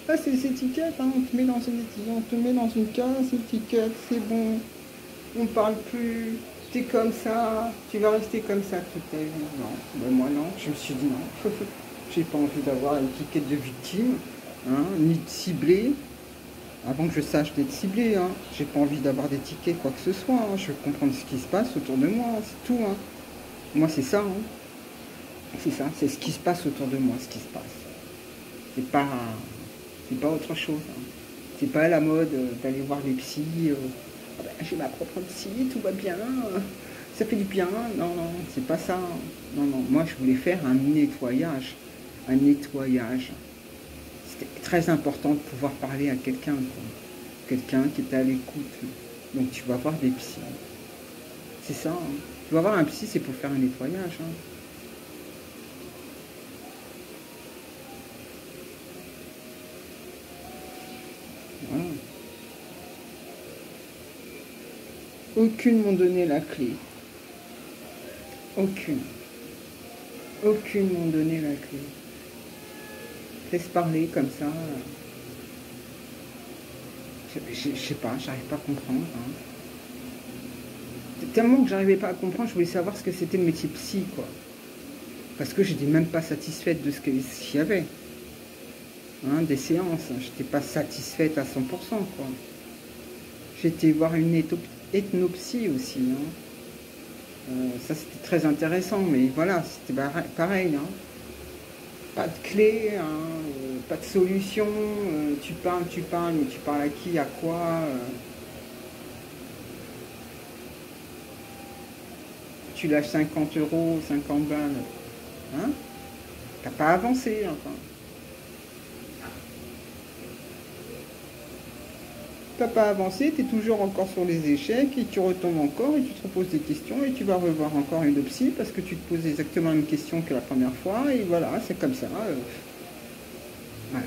Speaker 1: Là, c'est les étiquettes, hein. On te met dans une étiquette, on te met dans une case, étiquette, c'est bon, on parle plus, t'es comme ça, tu vas rester comme ça toute ta vie. Non, ben moi non, je me suis dit non, j'ai pas envie d'avoir l'étiquette de victime, hein, ni de ciblé, avant que je sache d'être ciblé, hein. J'ai pas envie d'avoir d'étiquette, quoi que ce soit, hein. Je veux comprendre ce qui se passe autour de moi, c'est tout. Hein. Moi, c'est ça, hein. C'est ça, c'est ce qui se passe autour de moi, ce qui se passe. C'est pas autre chose. Hein. C'est pas à la mode d'aller voir les psys. Ah ben, j'ai ma propre psy, tout va bien, ça fait du bien. Non, non, c'est pas ça. Non, non, moi je voulais faire un nettoyage. Un nettoyage. C'était très important de pouvoir parler à quelqu'un. Quelqu'un qui était à l'écoute. Donc tu vas voir des psys. C'est ça. Hein. Tu vas voir un psy, c'est pour faire un nettoyage. Hein. Voilà. Aucune m'ont donné la clé. Aucune. Aucune m'ont donné la clé. Laisse parler comme ça. Je sais pas, j'arrive pas à comprendre. Hein. Tellement que j'arrivais pas à comprendre, je voulais savoir ce que c'était le métier psy, quoi. Parce que j'étais même pas satisfaite de ce qu'il y avait. Hein, des séances. J'étais pas satisfaite à 100%, quoi. J'étais voir une ethnopsie aussi. Hein. Ça, c'était très intéressant, mais voilà, c'était pareil. Hein. Pas de clé, hein, pas de solution. Tu parles, mais tu parles à qui, à quoi tu lâches 50 euros, 50 balles. Hein? T'as pas avancé, enfin. T'as pas avancé, tu es toujours encore sur les échecs et tu retombes encore et tu te reposes des questions et tu vas revoir encore une psy parce que tu te poses exactement la même question que la première fois et voilà, c'est comme ça. Voilà.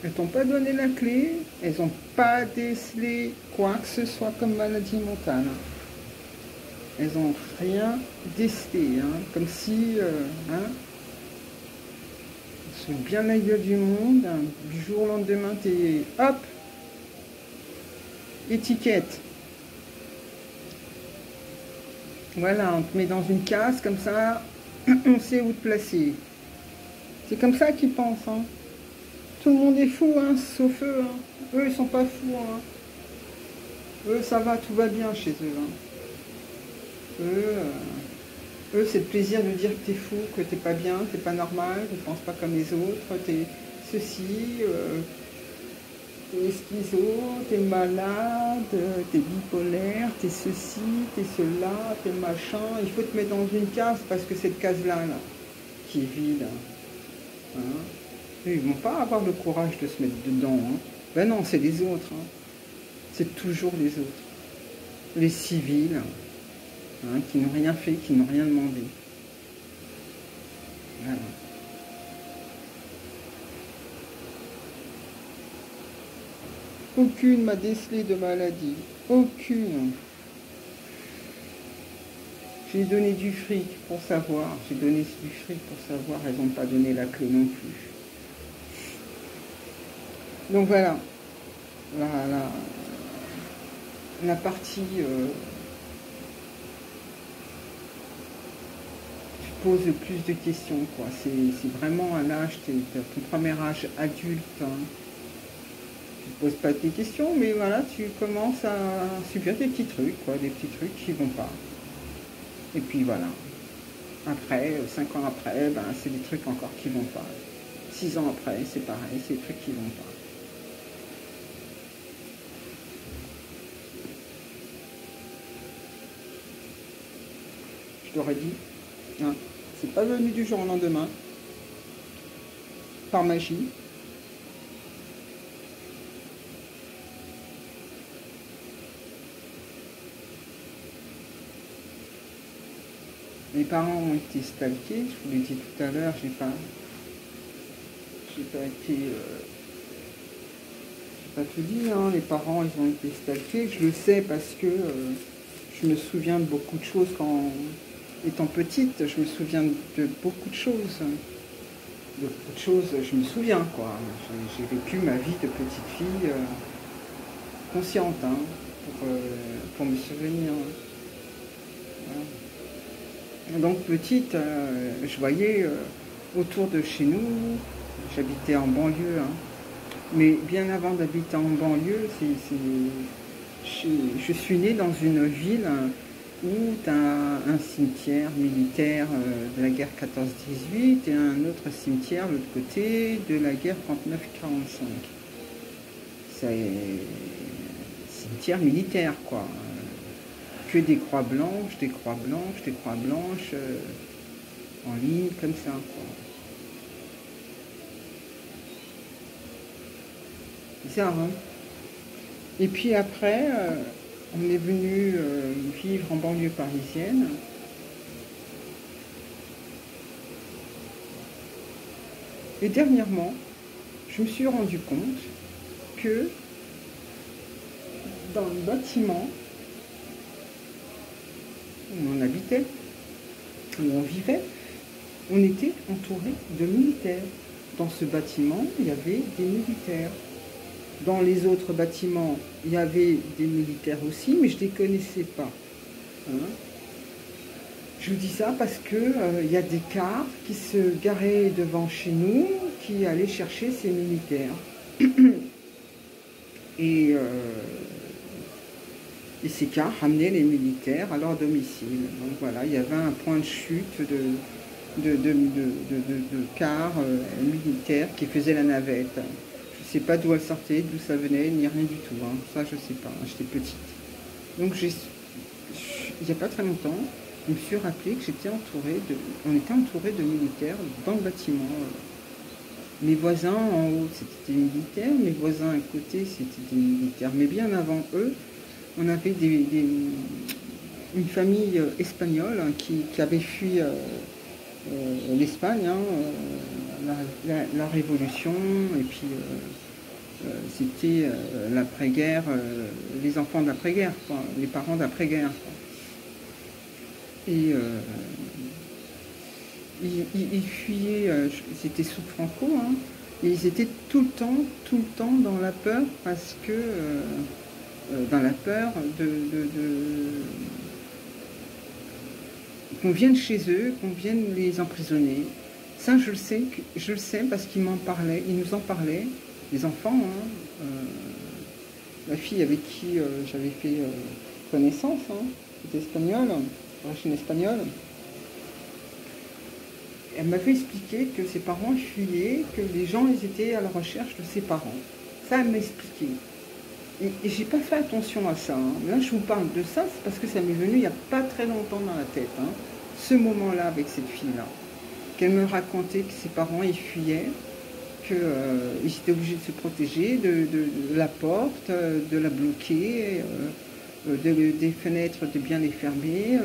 Speaker 1: Elles t'ont pas donné la clé, elles n'ont pas décelé quoi que ce soit comme maladie mentale. Elles n'ont rien décelé, hein, comme si... hein, bien la gueule du monde, du jour au lendemain, t'es hop, étiquette. Voilà, on te met dans une case comme ça, on sait où te placer. C'est comme ça qu'ils pensent. Hein. Tout le monde est fou, hein, sauf eux. Hein. Eux, ils sont pas fous. Hein. Eux, ça va, tout va bien chez eux. Hein. Eux, c'est le plaisir de dire que t'es fou, que t'es pas bien, t'es pas normal, tu ne penses pas comme les autres, t'es ceci, t'es schizo, t'es malade, t'es bipolaire, t'es ceci, t'es cela, t'es machin. Il faut te mettre dans une case parce que cette case-là, là, qui est vide, hein, ils vont pas avoir le courage de se mettre dedans. Hein. Ben non, c'est les autres. Hein. C'est toujours les autres. Les civils. Hein, qui n'ont rien fait, qui n'ont rien demandé. Voilà. Aucune m'a décelé de maladie. Aucune. J'ai donné du fric pour savoir. J'ai donné du fric pour savoir. Elles n'ont pas donné la clé non plus. Donc voilà. La partie... pose plus de questions, quoi. C'est vraiment un âge, ton premier âge adulte. Hein. Tu te poses pas tes questions, mais voilà, tu commences à subir des petits trucs, quoi, des petits trucs qui vont pas. Et puis voilà. Après, 5 ans après, ben, c'est des trucs encore qui vont pas. 6 ans après, c'est pareil, c'est des trucs qui vont pas. Je t'aurais dit, hein, c'est pas venu du jour au lendemain, par magie. Mes parents ont été stalkés, je vous l'ai dit tout à l'heure, j'ai pas été, j'ai pas tout dit, hein, les parents ils ont été stalkés, je le sais parce que je me souviens de beaucoup de choses quand, étant petite, je me souviens de beaucoup de choses. De beaucoup de choses, je me souviens quoi. J'ai vécu ma vie de petite fille consciente, hein, pour me souvenir. Voilà. Donc petite, je voyais autour de chez nous, j'habitais en banlieue, hein, mais bien avant d'habiter en banlieue, je suis née dans une ville où tu as un cimetière militaire de la guerre 14-18 et un autre cimetière de l'autre côté de la guerre 39-45. C'est cimetière militaire, quoi. Que des croix blanches, des croix blanches, des croix blanches en ligne, comme ça, quoi. Bizarre, hein. Et puis après, on est venu vivre en banlieue parisienne. Et dernièrement, je me suis rendu compte que dans le bâtiment où on habitait, où on vivait, on était entouré de militaires. Dans ce bâtiment, il y avait des militaires. Dans les autres bâtiments, il y avait des militaires aussi, mais je ne les connaissais pas. Hein. Je vous dis ça parce que il y a des cars qui se garaient devant chez nous, qui allaient chercher ces militaires. Et ces cars ramenaient les militaires à leur domicile. Donc voilà, il y avait un point de chute de cars militaires qui faisaient la navette. Je ne sais pas d'où elle sortait, d'où ça venait, ni rien du tout. Hein. Ça, je ne sais pas, j'étais petite. Donc, il n'y a pas très longtemps, je me suis rappelé que on était entouré de militaires dans le bâtiment. Mes voisins en haut, c'était des militaires, mes voisins à côté, c'était des militaires. Mais bien avant eux, on avait une famille espagnole hein, qui avait fui l'Espagne, hein, la Révolution, et puis c'était l'après-guerre, les enfants de l'après-guerre, les parents d'après-guerre. Et ils fuyaient, c'était sous Franco, hein, et ils étaient tout le temps dans la peur, parce que dans la peur qu'on vienne chez eux, qu'on vienne les emprisonner. Ça, je le sais parce qu'ils m'en parlaient, ils nous en parlaient, les enfants. Hein, la fille avec qui j'avais fait connaissance, hein, était espagnole, d'origine espagnole. Elle m'avait expliqué que ses parents fuyaient, que les gens ils étaient à la recherche de ses parents. Ça, elle m'a expliqué. Et j'ai pas fait attention à ça. Hein. Là, je vous parle de ça, c'est parce que ça m'est venu il n'y a pas très longtemps dans la tête. Hein. Ce moment-là avec cette fille-là. Qu'elle me racontait que ses parents, ils fuyaient, qu'ils étaient obligés de se protéger de la porte, de la bloquer, des fenêtres, de bien les fermer,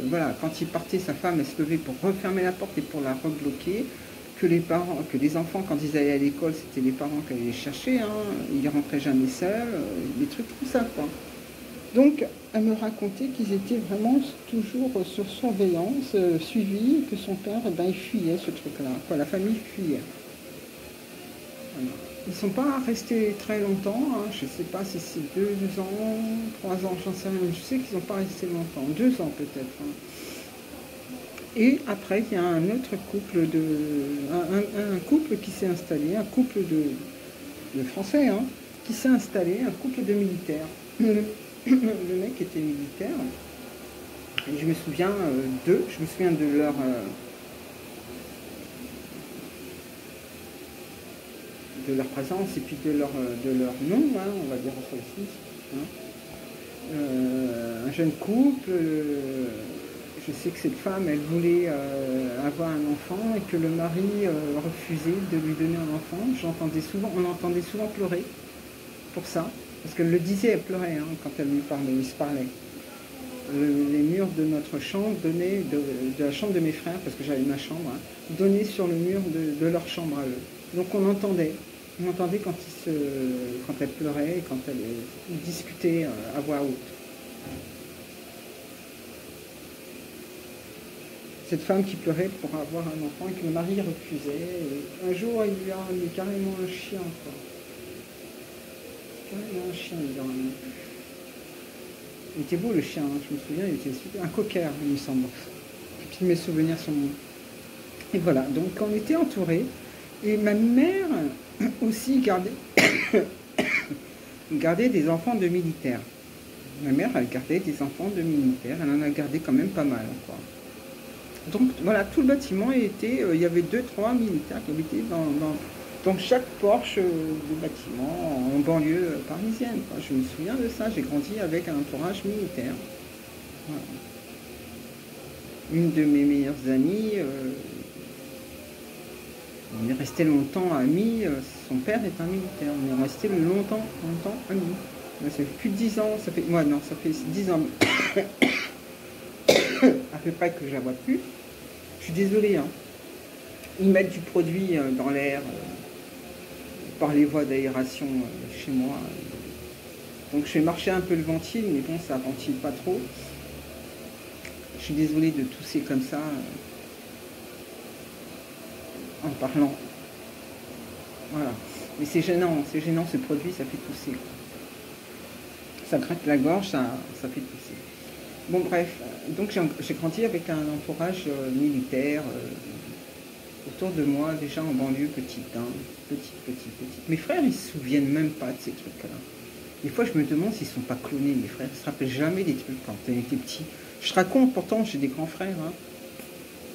Speaker 1: voilà, quand il partait, sa femme, elle se levait pour refermer la porte et pour la rebloquer. Que les enfants, quand ils allaient à l'école, c'était les parents qui allaient les chercher, hein, ils rentraient jamais seuls, des trucs comme ça, quoi. Donc, elle me racontait qu'ils étaient vraiment toujours sur surveillance, suivis, que son père, eh ben, il fuyait ce truc-là, quoi, la famille fuyait. Voilà. Ils ne sont pas restés très longtemps, hein, je ne sais pas si c'est 2 ans, 3 ans, j'en sais rien, je sais qu'ils n'ont pas resté longtemps, 2 ans peut-être. Hein. Et après, il y a un autre couple, un couple qui s'est installé, un couple de Français, hein, qui s'est installé, un couple de militaires. Le mec était militaire, et je me souviens d'eux, je me souviens de leur... leur présence et puis de leur nom, hein, on va dire ça aussi. Hein. Un jeune couple, je sais que cette femme, elle voulait avoir un enfant et que le mari refusait de lui donner un enfant. On entendait souvent pleurer pour ça, parce qu'elle le disait, elle pleurait hein, quand elle lui parlait, il se parlait. Les murs de notre chambre donnaient, de la chambre de mes frères, parce que j'avais ma chambre, hein, donnaient sur le mur de leur chambre à eux. Donc on entendait quand elle pleurait, quand elle discutait à voix haute. Cette femme qui pleurait pour avoir un enfant et que le mari refusait. Et un jour, il lui a mis carrément un chien, quoi. Carrément un chien, il a ramené. Il était beau le chien, hein, je me souviens, il était super. Un cocker, il me semble. Puis mes souvenirs sont bons. Et voilà, donc on était entourés. Et ma mère aussi gardait des enfants de militaires. Ma mère, elle gardait des enfants de militaires. Elle en a gardé quand même pas mal, quoi. Donc voilà, tout le bâtiment était, il y avait 2-3 militaires qui habitaient dans chaque porche du bâtiment en banlieue parisienne, quoi. Je me souviens de ça, j'ai grandi avec un entourage militaire. Voilà. Une de mes meilleures amies, on est resté longtemps amis, son père est un militaire, on est resté longtemps amis. Ça fait plus de 10 ans, ça fait 10 ans à peu près que je la vois plus. Je suis désolée, hein. Ils mettent du produit dans l'air par les voies d'aération chez moi. Donc je fais marcher un peu le ventile, mais bon, ça ventile pas trop. Je suis désolée de tousser comme ça en parlant. Voilà. Mais c'est gênant ce produit, ça fait tousser. Ça gratte la gorge, ça fait tousser. Bon bref, donc j'ai grandi avec un entourage militaire autour de moi, déjà en banlieue petite, hein, petite. Mes frères, ils se souviennent même pas de ces trucs-là. Des fois, je me demande s'ils sont pas clonés, mes frères. Ils se rappellent jamais des trucs quand ils étaient petits. Je te raconte, pourtant, j'ai des grands frères, hein.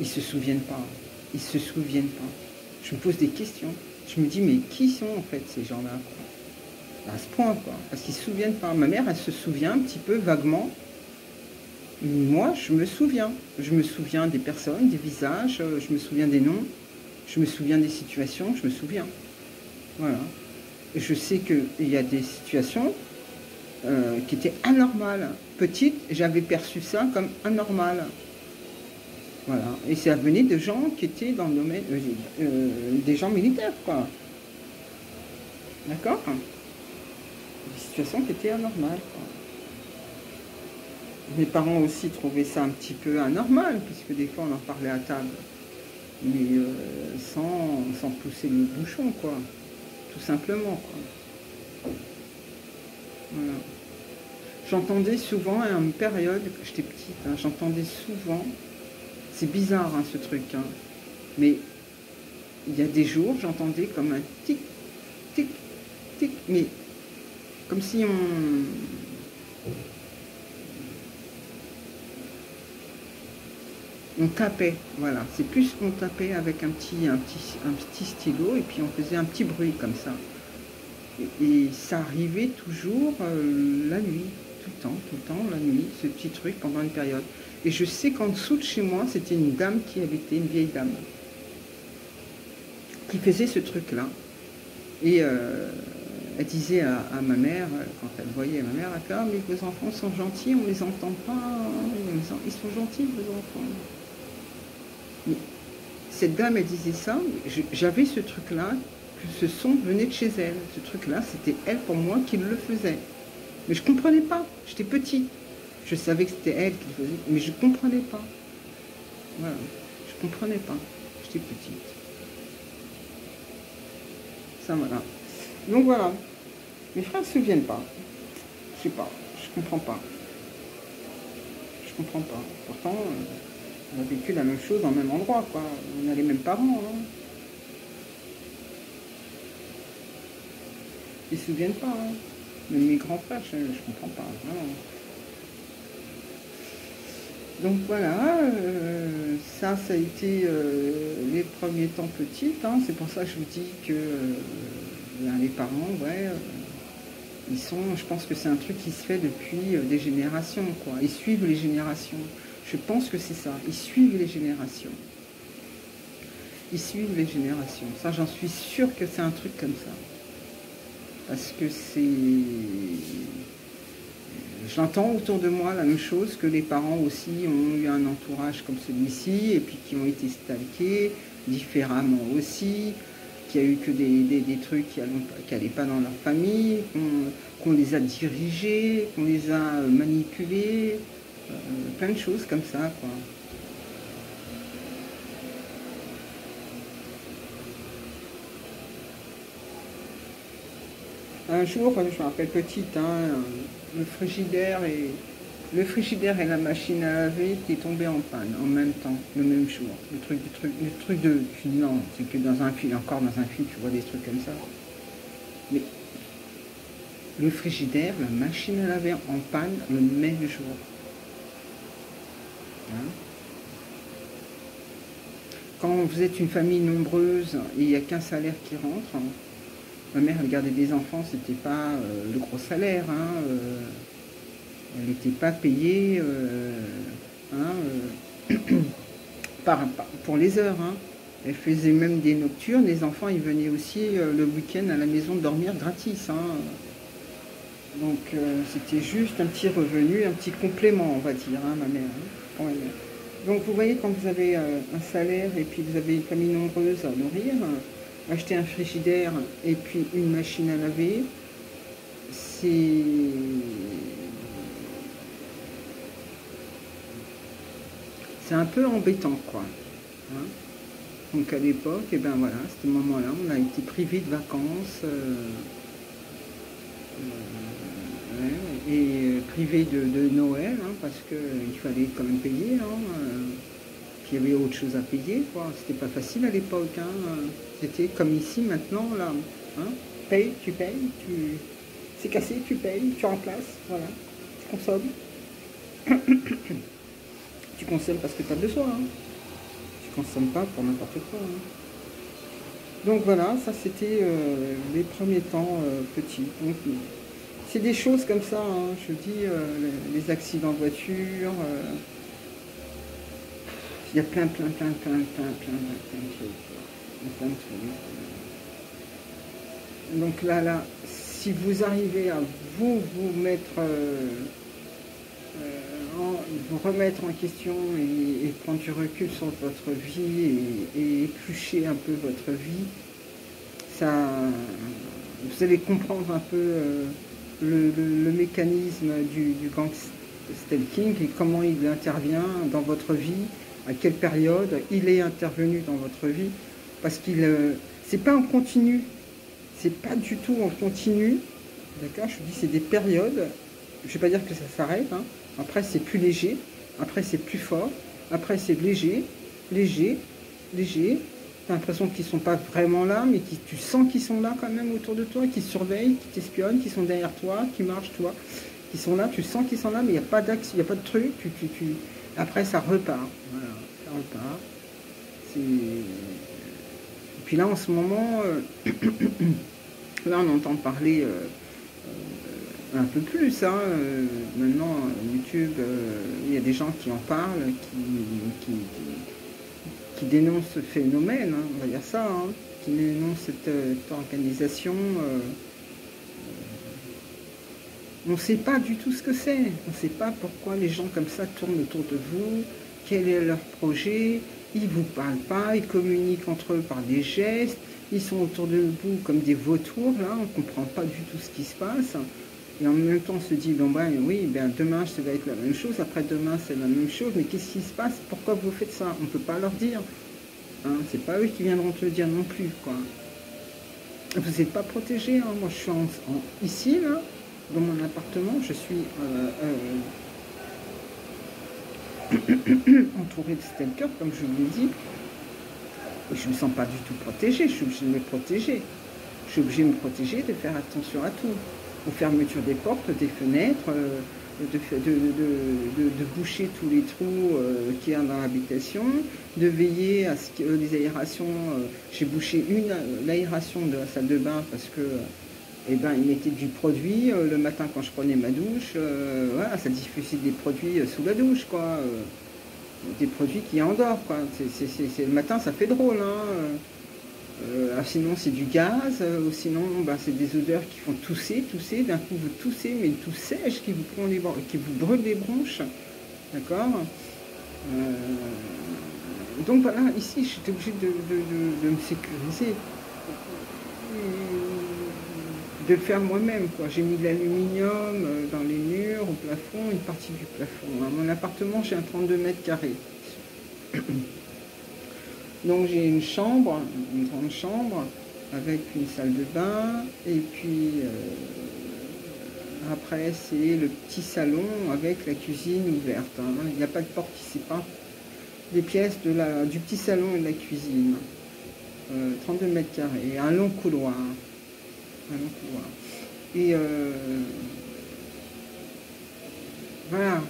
Speaker 1: Ils se souviennent pas. Ils se souviennent pas. Je me pose des questions. Je me dis, mais qui sont en fait ces gens-là, quoi? À ce point, quoi. Parce qu'ils se souviennent pas. Ma mère, elle se souvient un petit peu vaguement. Moi, je me souviens. Je me souviens des personnes, des visages, je me souviens des noms, je me souviens des situations, je me souviens. Voilà. Et je sais qu'il y a des situations qui étaient anormales. Petite, j'avais perçu ça comme anormal. Voilà. Et ça venait de gens qui étaient dans le domaine, des gens militaires, quoi. D'accord? Des situations qui étaient anormales, quoi. Mes parents aussi trouvaient ça un petit peu anormal, puisque des fois on en parlait à table, mais sans pousser le bouchon, quoi, tout simplement, quoi. Voilà. J'entendais souvent, à une période, quand j'étais petite, hein, j'entendais souvent, c'est bizarre hein, ce truc, hein, mais il y a des jours, j'entendais comme un tic, tic, tic, mais comme si on tapait, voilà, c'est plus qu'on tapait avec un petit stylo et puis on faisait un petit bruit comme ça. Et ça arrivait toujours la nuit, tout le temps, la nuit, ce petit truc pendant une période. Et je sais qu'en dessous de chez moi, c'était une dame qui habitait, une vieille dame, qui faisait ce truc-là. Et elle disait à ma mère, quand elle voyait ma mère, elle fait « Ah, mais vos enfants sont gentils, on les entend pas, ils sont gentils, vos enfants. » Mais cette dame, elle disait ça, j'avais ce truc-là, que ce son venait de chez elle. Ce truc-là, c'était elle, pour moi, qui le faisait. Mais je ne comprenais pas, j'étais petite. Je savais que c'était elle qui le faisait, mais je ne comprenais pas. Voilà, je ne comprenais pas, j'étais petite. Ça, voilà. Donc voilà, mes frères ne se souviennent pas. Je sais pas, je comprends pas. Je comprends pas. Pourtant, on a vécu la même chose dans le même endroit, quoi. On a les mêmes parents, hein. Ils se souviennent pas, hein. Même mes grands frères, je comprends pas, vraiment. Donc voilà, ça a été les premiers temps petites, hein. C'est pour ça que je vous dis que Ben, les parents, ouais, ils sont, je pense que c'est un truc qui se fait depuis des générations, quoi. Ils suivent les générations. Je pense que c'est ça. Ils suivent les générations. Ils suivent les générations. Ça, j'en suis sûre que c'est un truc comme ça. Parce que c'est... J'entends autour de moi la même chose, que les parents aussi ont eu un entourage comme celui-ci, et puis qui ont été stalkés différemment aussi, qu'il y a eu que des trucs qui n'allaient pas dans leur famille, qu'on les a dirigés, qu'on les a manipulés, plein de choses comme ça, quoi. Un jour, je me rappelle petite, hein, le frigidaire et la machine à laver qui est tombée en panne en même temps, le même jour. Le truc de... Non, c'est que dans un film, encore dans un film, tu vois des trucs comme ça. Mais le frigidaire, la machine à laver en panne le même jour. Hein? Quand vous êtes une famille nombreuse et il n'y a qu'un salaire qui rentre, hein, ma mère, elle gardait des enfants, c'était pas le gros salaire, hein, elle n'était pas payée hein, pour les heures. Hein. Elle faisait même des nocturnes, les enfants ils venaient aussi le week-end à la maison dormir gratis. Hein. Donc c'était juste un petit revenu, un petit complément, on va dire, hein, ma mère. Hein, ouais. Donc vous voyez, quand vous avez un salaire et puis vous avez une famille nombreuse à nourrir, acheter un frigidaire et puis une machine à laver, c'est un peu embêtant, quoi. Hein. Donc à l'époque, et ben voilà, à ce moment-là, on a été privé de vacances ouais, et privé de Noël, hein, parce qu'il fallait quand même payer. Hein, puis il y avait autre chose à payer, quoi. C'était pas facile à l'époque. Hein. C'était comme ici maintenant, là. Hein. Paye, tu payes, c'est cassé, tu payes, tu remplaces, voilà. Tu consommes. Tu consommes parce que tu as besoin. Hein. Tu consommes pas pour n'importe quoi. Hein. Donc voilà, ça c'était les premiers temps petits. Donc c'est des choses comme ça, hein. Je dis, les accidents de voiture, il y a plein de choses. Plein de trucs. Donc là, si vous arrivez à vous mettre, vous remettre en question et prendre du recul sur votre vie et éplucher un peu votre vie, ça, vous allez comprendre un peu le mécanisme du gang stalking et comment il intervient dans votre vie, à quelle période il est intervenu dans votre vie, parce qu'il c'est pas en continu. C'est pas du tout en continu, d'accord? Je vous dis, c'est des périodes. Je ne vais pas dire que ça s'arrête. Hein. Après, c'est plus léger. Après, c'est plus fort. Après, c'est léger, léger, léger. Tu as l'impression qu'ils ne sont pas vraiment là, mais tu sens qu'ils sont là quand même autour de toi, qu'ils surveillent, qu'ils t'espionnent, qu'ils sont derrière toi, qu'ils marchent, toi. Qu'ils sont là, tu sens qu'ils sont là, mais il n'y a pas d'axe, il n'y a pas de truc. Après, ça repart. Voilà, ça repart. Et puis là, en ce moment... Là, on entend parler un peu plus. Hein, maintenant, YouTube, il y a des gens qui en parlent, qui dénoncent ce phénomène, hein, on va dire ça, hein, qui dénoncent cette organisation. On ne sait pas du tout ce que c'est. On ne sait pas pourquoi les gens comme ça tournent autour de vous, quel est leur projet. Ils ne vous parlent pas, ils communiquent entre eux par des gestes. Ils sont autour de vous comme des vautours, là, on ne comprend pas du tout ce qui se passe. Et en même temps, on se dit, bon ben oui, ben, demain, ça va être la même chose, après-demain, c'est la même chose, mais qu'est-ce qui se passe? Pourquoi vous faites ça? On ne peut pas leur dire. Hein, c'est pas eux qui viendront te le dire non plus, quoi. Vous n'êtes pas protégé, hein. Moi, je suis ici, là, dans mon appartement, je suis entouré de stalkers, comme je vous l'ai dit. Je ne me sens pas du tout protégée, je suis obligée de me protéger. Je suis obligée de me protéger, de faire attention à tout. Aux fermetures des portes, des fenêtres, de boucher tous les trous qu'il y a dans l'habitation, de veiller à ce que les aérations, j'ai bouché l'aération de la salle de bain parce que eh ben, ils mettaient du produit le matin quand je prenais ma douche, voilà, ça diffusait des produits sous la douche, quoi, des produits qui endorment, quoi. Le matin, ça fait drôle, hein. Sinon c'est du gaz, ou sinon bah, c'est des odeurs qui font tousser, d'un coup vous toussez, mais tout sèche, qui vous prend qui vous brûle les bronches, d'accord. Donc voilà, ici j'étais obligée de me sécuriser, de le faire moi-même, quoi. J'ai mis de l'aluminium dans les murs, au plafond, une partie du plafond. À mon appartement, j'ai un 32 mètres carrés. Donc j'ai une chambre, une grande chambre, avec une salle de bain, et puis après c'est le petit salon avec la cuisine ouverte, hein. Il n'y a pas de porte qui sépare les pièces du petit salon et de la cuisine. 32 mètres carrés, un long couloir. Et voilà,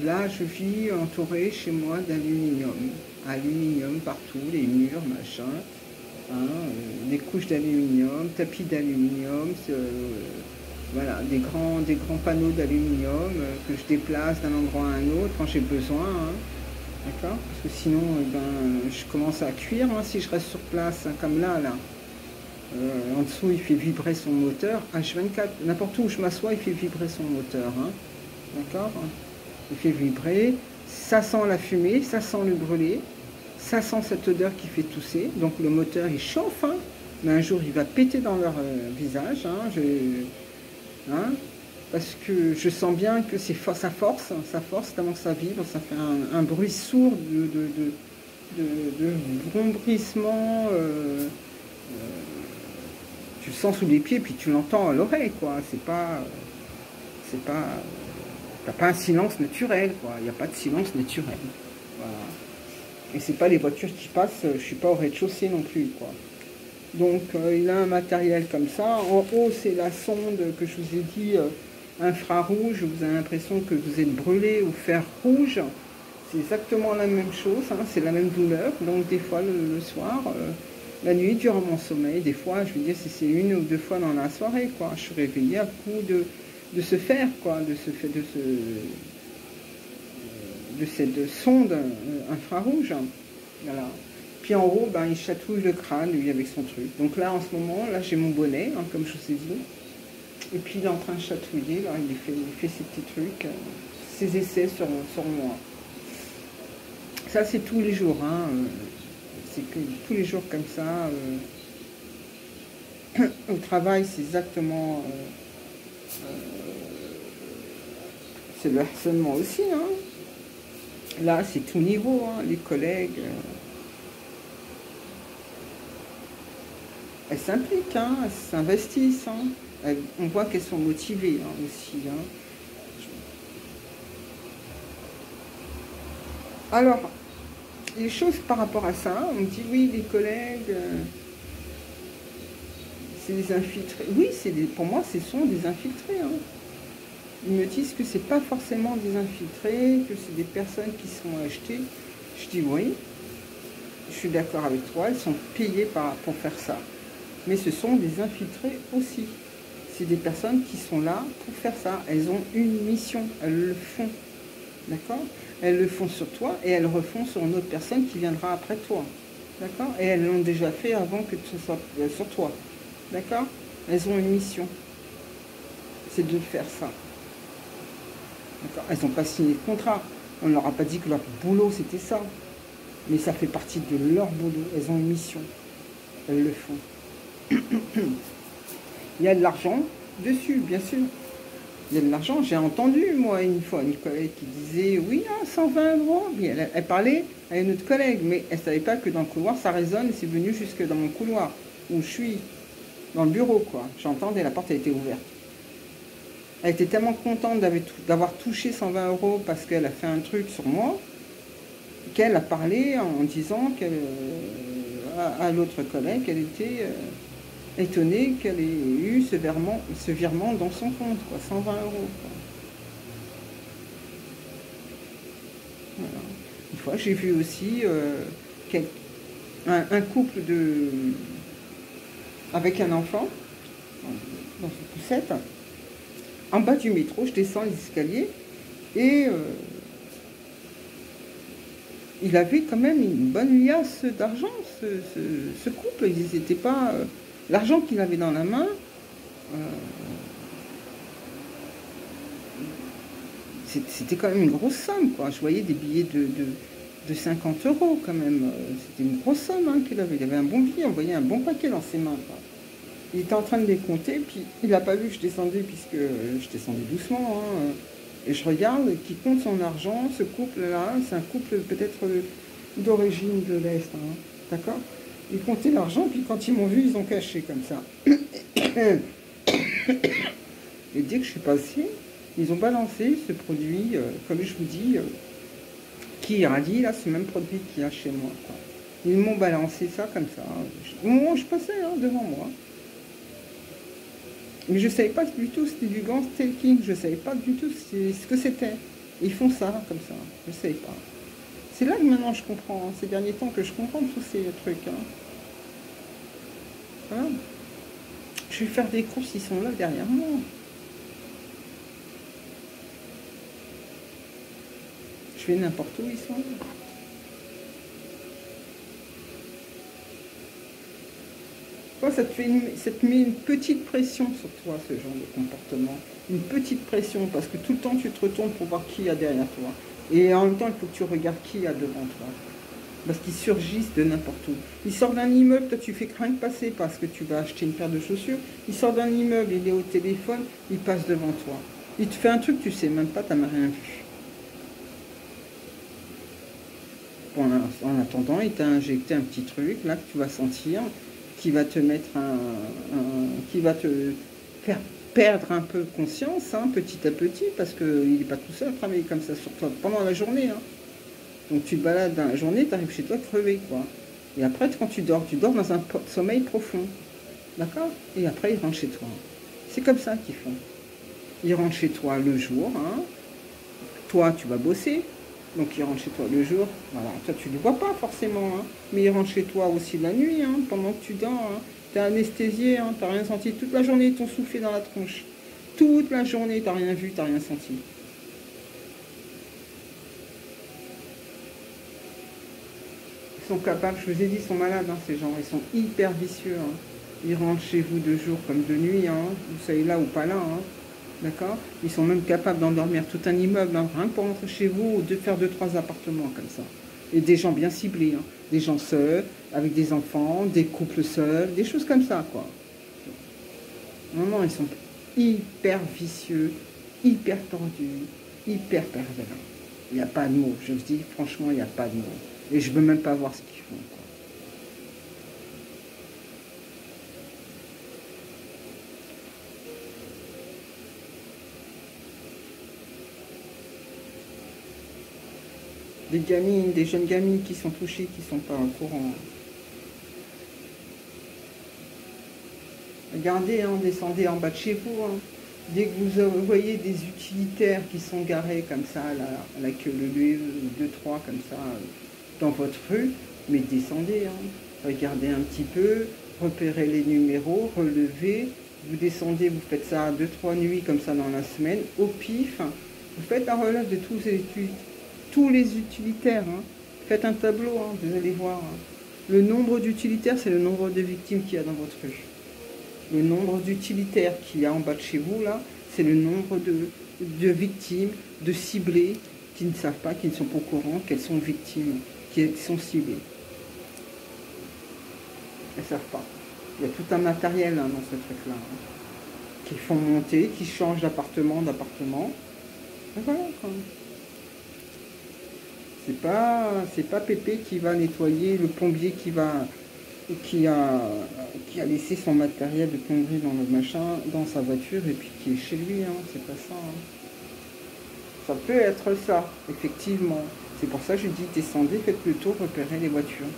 Speaker 1: là je vis entourée chez moi d'aluminium. Aluminium partout, les murs, machin, hein, des couches d'aluminium, tapis d'aluminium, voilà, des grands panneaux d'aluminium que je déplace d'un endroit à un autre quand j'ai besoin, hein, d'accord, parce que sinon ben, je commence à cuire, hein, si je reste sur place, hein, comme là. En dessous il fait vibrer son moteur, H24, n'importe où je m'assois il fait vibrer son moteur, hein, d'accord, il fait vibrer, ça sent la fumée, ça sent le brûlé, ça sent cette odeur qui fait tousser, donc le moteur il chauffe, hein, mais un jour il va péter dans leur visage, hein, parce que je sens bien que ça force tellement que ça vibre, ça fait un bruit sourd de vrombrissement, tu le sens sous les pieds puis tu l'entends à l'oreille, quoi. T'as pas un silence naturel, quoi. Il n'y a pas de silence naturel, voilà. Et c'est pas les voitures qui passent, je suis pas au rez-de-chaussée non plus, quoi. Donc il a un matériel comme ça. En haut c'est la sonde que je vous ai dit, infrarouge. Vous avez l'impression que vous êtes brûlé au fer rouge. C'est exactement la même chose, hein, c'est la même douleur. Donc des fois le soir, la nuit durant mon sommeil, des fois, je veux dire si c'est 1 ou 2 fois dans la soirée, quoi. Je suis réveillée à coup de ce fer, quoi, de cette sonde infrarouge, voilà. Puis en haut, ben, il chatouille le crâne, lui, avec son truc. Donc là, en ce moment, là, j'ai mon bonnet, hein, comme je vous ai dit. Et puis, il est en train de chatouiller, là, il fait ses petits trucs, ses essais sur moi. Ça, c'est tous les jours, hein. C'est que tous les jours comme ça. Au travail, c'est exactement... c'est le harcèlement aussi, hein. Là, c'est tout niveau, hein, les collègues... elles s'impliquent, hein, elles s'investissent, hein. On voit qu'elles sont motivées, hein, aussi, hein. Alors, les choses par rapport à ça, on me dit oui, les collègues, c'est des infiltrés. Oui, pour moi, ce sont des infiltrés, hein. Ils me disent que c'est pas forcément des infiltrés, que c'est des personnes qui sont achetées. Je dis oui, je suis d'accord avec toi, elles sont payées pour faire ça. Mais ce sont des infiltrés aussi. C'est des personnes qui sont là pour faire ça. Elles ont une mission, elles le font. D'accord? Elles le font sur toi et elles le refont sur une autre personne qui viendra après toi. D'accord? Et elles l'ont déjà fait avant que ce soit sur toi. D'accord? Elles ont une mission. C'est de faire ça. D'accord? Elles n'ont pas signé de contrat. On ne leur a pas dit que leur boulot c'était ça. Mais ça fait partie de leur boulot. Elles ont une mission. Elles le font. Il y a de l'argent dessus, bien sûr. Il y a de l'argent. J'ai entendu, moi, une fois, une collègue qui disait, oui, 120 €. Elle parlait à une autre collègue, mais elle ne savait pas que dans le couloir, ça résonne et c'est venu jusque dans mon couloir, où je suis, dans le bureau, quoi. J'entendais, la porte a été ouverte. Elle était tellement contente d'avoir touché 120 € parce qu'elle a fait un truc sur moi, qu'elle a parlé en disant à l'autre collègue qu'elle était... étonnée qu'elle ait eu ce virement dans son compte, quoi, 120 €. Quoi. Voilà. Une fois, j'ai vu aussi un couple avec un enfant dans une poussette. En bas du métro, je descends les escaliers et il avait quand même une bonne liasse d'argent, ce couple. Ils étaient pas. L'argent qu'il avait dans la main, euh, c'était quand même une grosse somme, quoi. Je voyais des billets de 50 euros quand même. C'était une grosse somme hein, qu'il avait. Il avait un bon billet, on voyait un bon paquet dans ses mains, quoi. Il était en train de les compter, puis il n'a pas vu que je descendais, puisque je descendais doucement. Hein, et je regarde qui compte son argent. Ce couple-là, c'est un couple peut-être d'origine de l'Est. Hein, d'accord. Ils comptaient l'argent, puis quand ils m'ont vu, ils ont caché comme ça. Et dès que je suis passée, ils ont balancé ce produit, comme je vous dis, qui irradie, là, ce même produit qu'il y a chez moi, quoi. Ils m'ont balancé ça comme ça. Au moment où je passais hein, devant moi. Mais je ne savais pas du tout c'était du gant stalking. Je ne savais pas du tout ce que c'était. Ils font ça comme ça. Je ne savais pas. C'est là que maintenant je comprends. Hein, ces derniers temps que je comprends tous ces trucs. Hein. Hein, je vais faire des courses, ils sont là derrière moi. Je vais n'importe où, ils sont là. Toi, ça te met une petite pression sur toi, ce genre de comportement. Une petite pression, parce que tout le temps, tu te retournes pour voir qui y a derrière toi. Et en même temps, il faut que tu regardes qui y a devant toi. Parce qu'ils surgissent de n'importe où. Ils sortent d'un immeuble, toi tu fais rien que passer parce que tu vas acheter une paire de chaussures. Il sort d'un immeuble, il est au téléphone, il passe devant toi. Il te fait un truc, tu sais même pas, tu n'as rien vu. En attendant, il t'a injecté un petit truc, là, que tu vas sentir, qui va te mettre qui va te faire perdre un peu conscience, hein, petit à petit, parce qu'il n'est pas tout seul à travailler comme ça sur toi pendant la journée. Hein. Donc tu te balades dans la journée, tu arrives chez toi crevé, quoi. Et après, quand tu dors dans un sommeil profond. D'accord. Et après, ils rentrent chez toi. C'est comme ça qu'ils font. Ils rentrent chez toi le jour, hein. Toi, tu vas bosser. Donc ils rentrent chez toi le jour. Voilà, toi tu ne les vois pas forcément, hein. Mais ils rentrent chez toi aussi la nuit, hein, pendant que tu dors. Hein. Tu es anesthésié, hein, tu n'as rien senti. Toute la journée, ils t'ont soufflé dans la tronche. Toute la journée, tu n'as rien vu, tu n'as rien senti. Ils sont capables, je vous ai dit, ils sont malades, hein, ces gens. Ils sont hyper vicieux. Hein. Ils rentrent chez vous de jour comme de nuit. Hein. Vous soyez là ou pas là. Hein. D'accord. Ils sont même capables d'endormir tout un immeuble, hein, rien que pour rentrer chez vous, ou de faire 2, 3 appartements comme ça. Et des gens bien ciblés, hein. Des gens seuls, avec des enfants, des couples seuls, des choses comme ça, quoi. Non, non, ils sont hyper vicieux, hyper tordus, hyper pervers. Il n'y a pas de mots, je vous dis, franchement, il n'y a pas de mots. Et je ne veux même pas voir ce qu'ils font, quoi. Des gamines, des jeunes gamines qui sont touchées, qui ne sont pas au courant. Regardez, hein, descendez en bas de chez vous. Hein. Dès que vous voyez des utilitaires qui sont garés comme ça, à la queue leu, 2, 3 comme ça, dans votre rue, mais descendez. Hein. Regardez un petit peu, repérez les numéros, relevez. Vous descendez, vous faites ça 2, 3 nuits comme ça dans la semaine, au pif. Vous faites un relève de tous les utilitaires. Hein. Faites un tableau, hein, vous allez voir. Hein. Le nombre d'utilitaires, c'est le nombre de victimes qu'il y a dans votre rue. Le nombre d'utilitaires qu'il y a en bas de chez vous, là, c'est le nombre de victimes, de ciblés qui ne savent pas, qui ne sont pas au courant qu'elles sont victimes, qui sont ciblées. Elles ne savent pas. Il y a tout un matériel hein, dans ce truc-là, hein, qui font monter, qui changent d'appartement. Et voilà, quoi. C'est pas Pépé qui va nettoyer, le plombier qui a laissé son matériel de plomberie dans le machin, dans sa voiture, et puis qui est chez lui, hein, c'est pas ça. Hein. Ça peut être ça, effectivement. C'est pour ça que je dis descendez, faites le tour, repérez les voitures.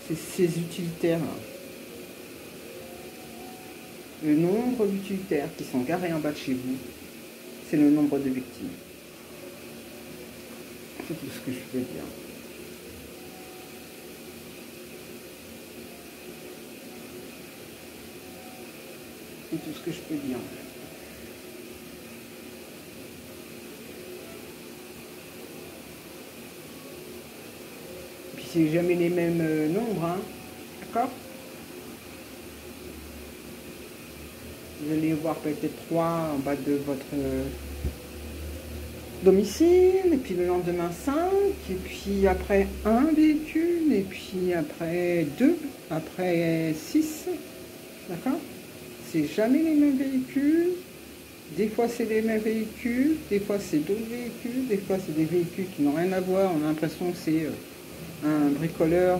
Speaker 1: C'est ces utilitaires. Hein. Le nombre d'utilitaires qui sont garés en bas de chez vous, c'est le nombre de victimes. C'est tout ce que je peux dire. C'est tout ce que je peux dire. Puis c'est jamais les mêmes nombres, hein. D'accord? Vous allez voir peut-être 3 en bas de votre domicile, et puis le lendemain 5, et puis après un véhicule, et puis après 2, après 6. D'accord? C'est jamais les mêmes véhicules. Des fois c'est les mêmes véhicules, des fois c'est d'autres véhicules, des fois c'est des véhicules qui n'ont rien à voir. On a l'impression que c'est un bricoleur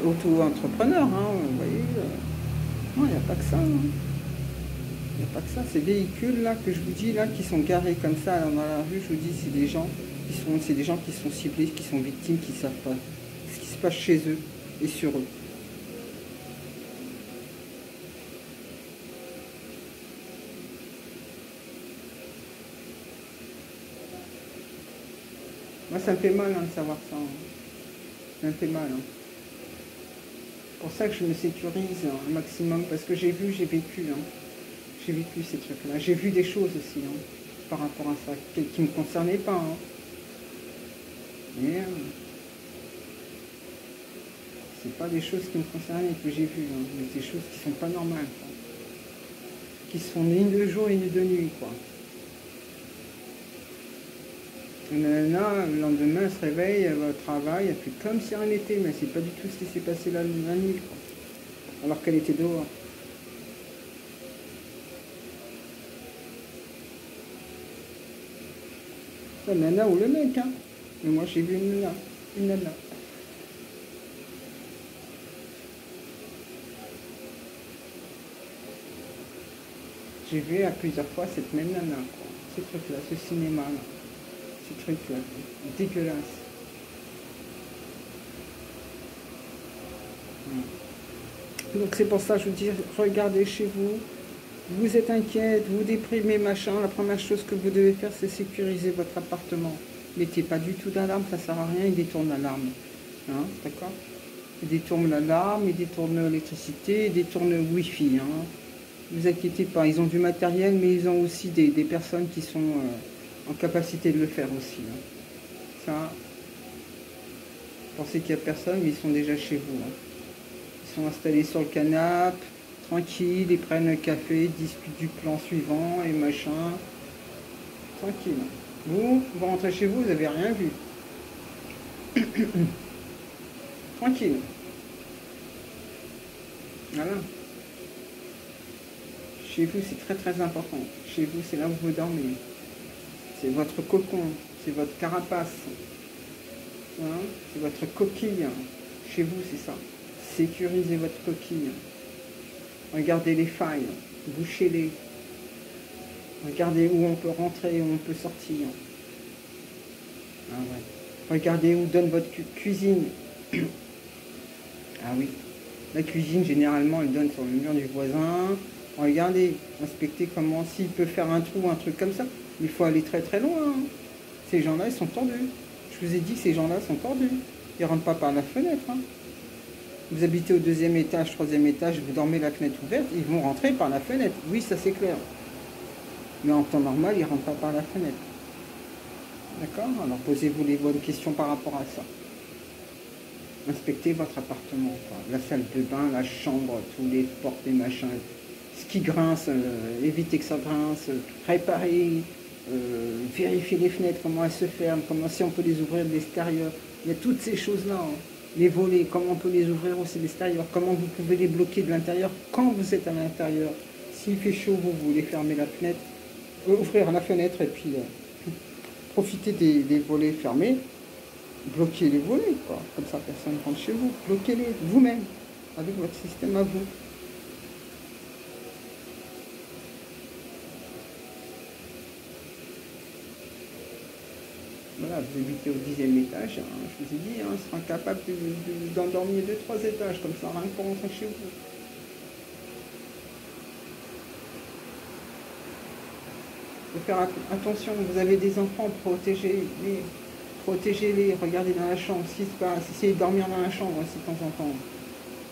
Speaker 1: auto-entrepreneur, hein, vous voyez. Non, il n'y a pas que ça. Hein. Il n'y a pas que ça. Ces véhicules-là que je vous dis, là, qui sont garés comme ça dans la rue, je vous dis, c'est des gens qui sont ciblés, qui sont victimes, qui ne savent pas ce qui se passe chez eux et sur eux. Moi, ça me fait mal, hein, de savoir ça. Hein. Ça me fait mal. Hein. C'est pour ça que je me sécurise un maximum, parce que j'ai vu, j'ai vécu. Hein. J'ai vécu ces trucs-là. J'ai vu des choses aussi, hein, par rapport à ça, qui ne me concernaient pas. Hein. Mais c'est pas des choses qui me concernaient que j'ai vues, hein, mais des choses qui sont pas normales, quoi. Qui sont ni de jour ni de nuit, quoi. Une nana, le lendemain, elle se réveille, elle va au travail, elle fait comme si rien n'était, mais c'est pas du tout ce qui s'est passé la nuit, quoi. Alors qu'elle était dehors. La nana ou le mec, hein. Mais moi, j'ai vu une nana. Une nana. J'ai vu à plusieurs fois cette même nana, quoi. Ce truc-là, ce cinéma-là. Ce truc-là, dégueulasse. Donc c'est pour ça que je vous dis, regardez chez vous. Vous êtes inquiète, vous déprimez, machin. La première chose que vous devez faire, c'est sécuriser votre appartement. Mettez pas du tout d'alarme, ça sert à rien, il détourne l'alarme. Hein, d'accord? Il détourne l'alarme, il détourne l'électricité, il détourne le wifi. Hein. Ne vous inquiétez pas, ils ont du matériel, mais ils ont aussi des personnes qui sont en capacité de le faire aussi. Hein. Ça, pensez qu'il n'y a personne, mais ils sont déjà chez vous. Hein. Ils sont installés sur le canapé, tranquilles, ils prennent le café, ils discutent du plan suivant et machin. Tranquille. Vous rentrez chez vous, vous n'avez rien vu. Tranquille. Voilà. Chez vous, c'est très très important. Chez vous, c'est là où vous dormez. C'est votre cocon, c'est votre carapace. Hein, c'est votre coquille. Chez vous, c'est ça. Sécurisez votre coquille. Regardez les failles, bouchez-les. Regardez où on peut rentrer, où on peut sortir. Ah ouais. Regardez où donne votre cuisine. Ah oui. La cuisine, généralement, elle donne sur le mur du voisin. Regardez, inspectez comment, s'il peut faire un trou, un truc comme ça. Il faut aller très très loin. Hein. Ces gens-là, ils sont tordus. Je vous ai dit que ces gens-là sont tordus. Ils ne rentrent pas par la fenêtre. Hein. Vous habitez au 2e étage, 3e étage, vous dormez la fenêtre ouverte, ils vont rentrer par la fenêtre. Oui, ça c'est clair. Mais en temps normal, ils ne rentrent pas par la fenêtre. D'accord? Alors posez-vous les bonnes questions par rapport à ça. Inspectez votre appartement. Quoi. La salle de bain, la chambre, tous les portes, les machins. Ce qui grince, évitez que ça grince. Réparez, vérifiez les fenêtres, comment elles se ferment, comment si on peut les ouvrir de l'extérieur. Il y a toutes ces choses-là. Hein. Les volets, comment on peut les ouvrir aussi de l'extérieur, comment vous pouvez les bloquer de l'intérieur quand vous êtes à l'intérieur. S'il fait chaud, vous voulez fermer la fenêtre, ouvrir la fenêtre et puis profiter des volets fermés, bloquez les volets, quoi. Comme ça personne ne rentre chez vous, bloquez-les vous-même, avec votre système à vous. Voilà, vous habitez au 10e étage, hein, je vous ai dit, hein, sera capable d'endormir 2-3 étages, comme ça, rien que pour rentrer chez vous. faut faire attention. Vous avez des enfants, protégez-les. Protégez-les, regardez dans la chambre ce qui se passe. Essayez de dormir dans la chambre aussi de temps en temps.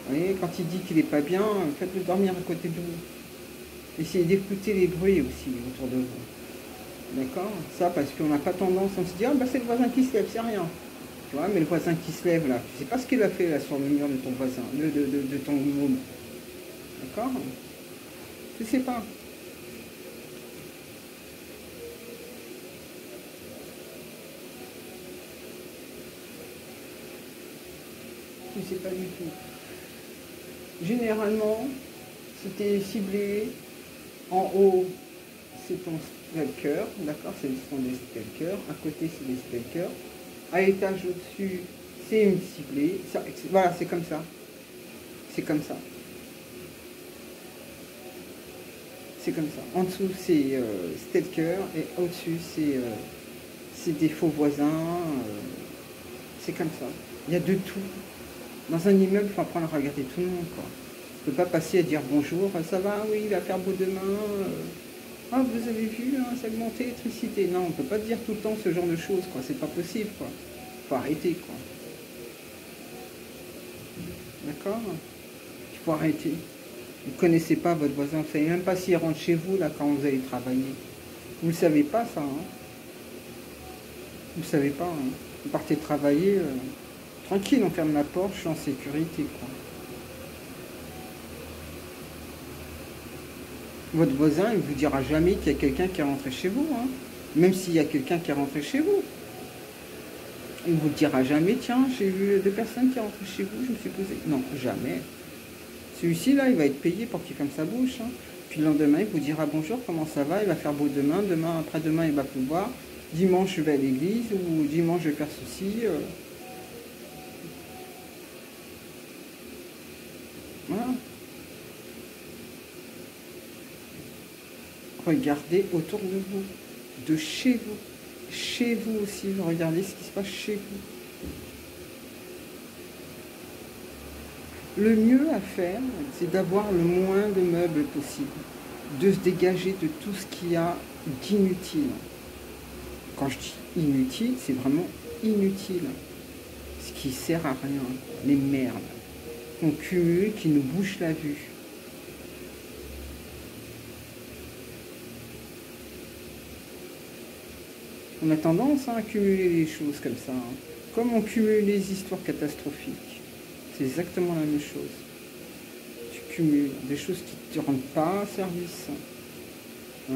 Speaker 1: Vous voyez, quand il dit qu'il n'est pas bien, faites-le dormir à côté de vous. Essayez d'écouter les bruits aussi autour de vous. D'accord? Ça, parce qu'on n'a pas tendance, on se dit, ah bah c'est le voisin qui se lève, c'est rien. Tu vois, mais le voisin qui se lève là, tu sais pas ce qu'il a fait là sur le mur de ton voisin, de ton môme. D'accord? Tu sais pas. Tu sais pas du tout. Généralement, c'était ciblé en haut, c'est ton stalker, d'accord? Ce sont des stalkers. À côté, c'est des stalkers. À l'étage au-dessus, c'est une ciblée. Voilà, c'est comme ça. C'est comme ça. C'est comme ça. En dessous, c'est stalker. Et au-dessus, c'est des faux voisins. C'est comme ça. Il y a de tout. Dans un immeuble, il faut apprendre à regarder tout le monde, quoi. On ne peut pas passer à dire bonjour, ça va, oui, il va faire beau demain. Ah, vous avez vu, hein, ça a augmenté l'électricité. Non, on ne peut pas dire tout le temps ce genre de choses, quoi. C'est pas possible, quoi. Faut arrêter, quoi. D'accord? Il faut arrêter. Vous ne connaissez pas votre voisin, vous ne savez même pas s'il rentre chez vous, là, quand vous allez travailler. Vous ne le savez pas, ça, hein. Vous ne savez pas, hein. Vous partez travailler, tranquille, on ferme la porte, je suis en sécurité, quoi. Votre voisin, il ne vous dira jamais qu'il y a quelqu'un qui est rentré chez vous, hein. Même s'il y a quelqu'un qui est rentré chez vous. Il ne vous dira jamais, tiens, j'ai vu 2 personnes qui sont rentrées chez vous, je me suis posé. Non, jamais. Celui-ci, là, il va être payé pour qu'il ferme sa bouche, hein. Puis le lendemain, il vous dira bonjour, comment ça va, il va faire beau demain, demain, après-demain, il va pleuvoir. Dimanche, je vais à l'église, ou dimanche, je vais faire ceci. Voilà. Regardez autour de vous, de chez vous. Chez vous aussi, regardez ce qui se passe chez vous. Le mieux à faire, c'est d'avoir le moins de meubles possible, de se dégager de tout ce qu'il y a d'inutile. Quand je dis inutile, c'est vraiment inutile. Ce qui sert à rien, les merdes qu'on cumule, qui nous bouchent la vue. On a tendance à accumuler les choses comme ça, hein. Comme on cumule les histoires catastrophiques. C'est exactement la même chose. Tu cumules des choses qui ne te rendent pas service, hein,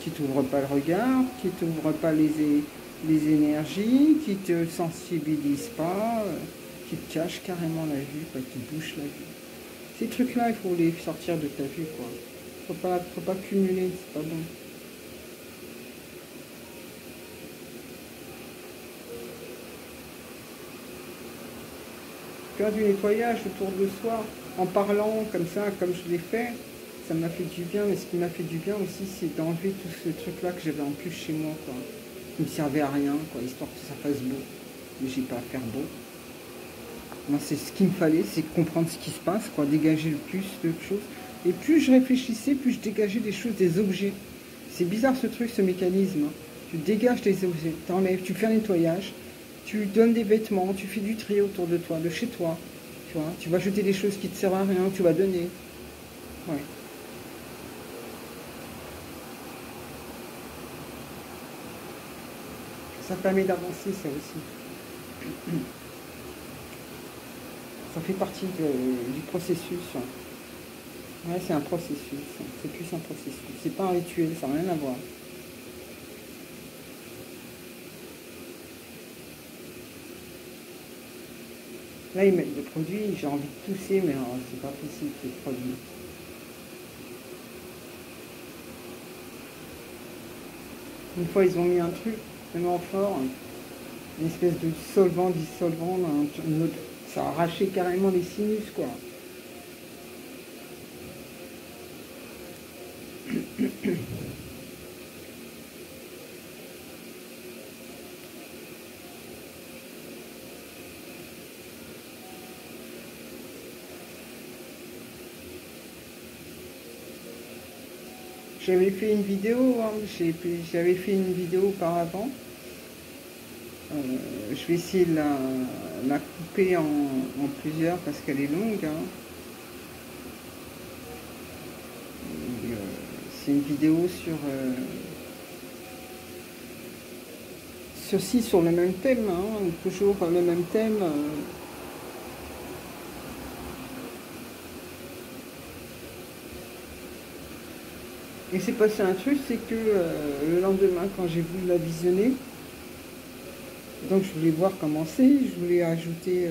Speaker 1: qui ne t'ouvrent pas le regard, qui ne t'ouvrent pas les énergies, qui ne te sensibilisent pas, qui te cachent carrément la vue, quoi, qui te bouchent la vue. Ces trucs-là, il faut les sortir de ta vue, quoi. Faut pas cumuler, c'est pas bon. Faire du nettoyage autour de soi, en parlant comme ça, comme je l'ai fait, ça m'a fait du bien. Mais ce qui m'a fait du bien aussi, c'est d'enlever tout ce truc-là que j'avais en plus chez moi, quoi. Qui ne me servait à rien, quoi, histoire que ça fasse beau. Mais j'ai pas à faire beau. Moi, c'est ce qu'il me fallait, c'est comprendre ce qui se passe, quoi, dégager le plus de choses. Et plus je réfléchissais, plus je dégageais des choses, des objets. C'est bizarre ce truc, ce mécanisme, hein. Tu dégages des objets, t'enlèves, tu fais un nettoyage, tu donnes des vêtements, tu fais du tri autour de toi, de chez toi. Tu vois, tu vas jeter des choses qui ne te servent à rien, tu vas donner. Ouais. Ça permet d'avancer, ça aussi. Ça fait partie du processus. Ouais, c'est un processus. C'est plus un processus. C'est pas un rituel, ça n'a rien à voir. Là, ils mettent des produits, j'ai envie de tousser, mais c'est pas possible, ces produits. Une fois, ils ont mis un truc tellement fort, une espèce de solvant, dissolvant, ça a arraché carrément les sinus, quoi. J'avais fait une vidéo, hein, j'avais fait une vidéo auparavant. Je vais essayer de la couper en plusieurs parce qu'elle est longue, hein. C'est une vidéo sur le même thème, hein, toujours le même thème. Et c'est passé un truc, c'est que le lendemain, quand j'ai voulu la visionner, donc je voulais voir comment c'est, je voulais ajouter,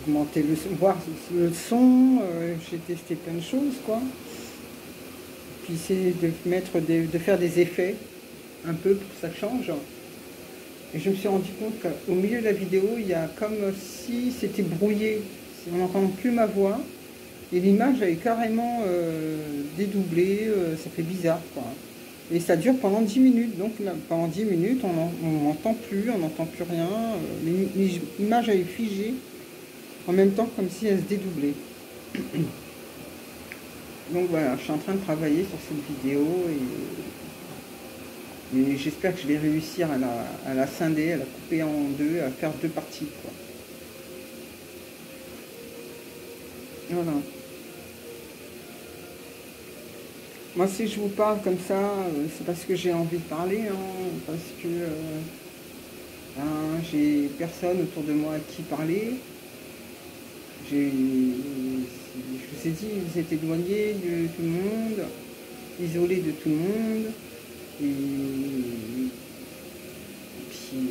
Speaker 1: augmenter le son, voir le son, j'ai testé plein de choses, quoi. Puis essayer de faire des effets, un peu pour que ça change. Et je me suis rendu compte qu'au milieu de la vidéo, il y a comme si c'était brouillé. On n'entend plus ma voix. Et l'image, elle est carrément dédoublée. Ça fait bizarre, quoi. Et ça dure pendant 10 minutes. Donc là, pendant 10 minutes, on n'entend plus, on n'entend plus rien. L'image, elle est figée. En même temps, comme si elle se dédoublait. Donc voilà, je suis en train de travailler sur cette vidéo. Et j'espère que je vais réussir à la scinder, à la couper en deux, à faire deux parties, quoi. Voilà. Moi, si je vous parle comme ça, c'est parce que j'ai envie de parler, hein, parce que hein, j'ai personne autour de moi à qui parler. Je vous ai dit, vous êtes éloigné de tout le monde, isolé de tout le monde. Et puis,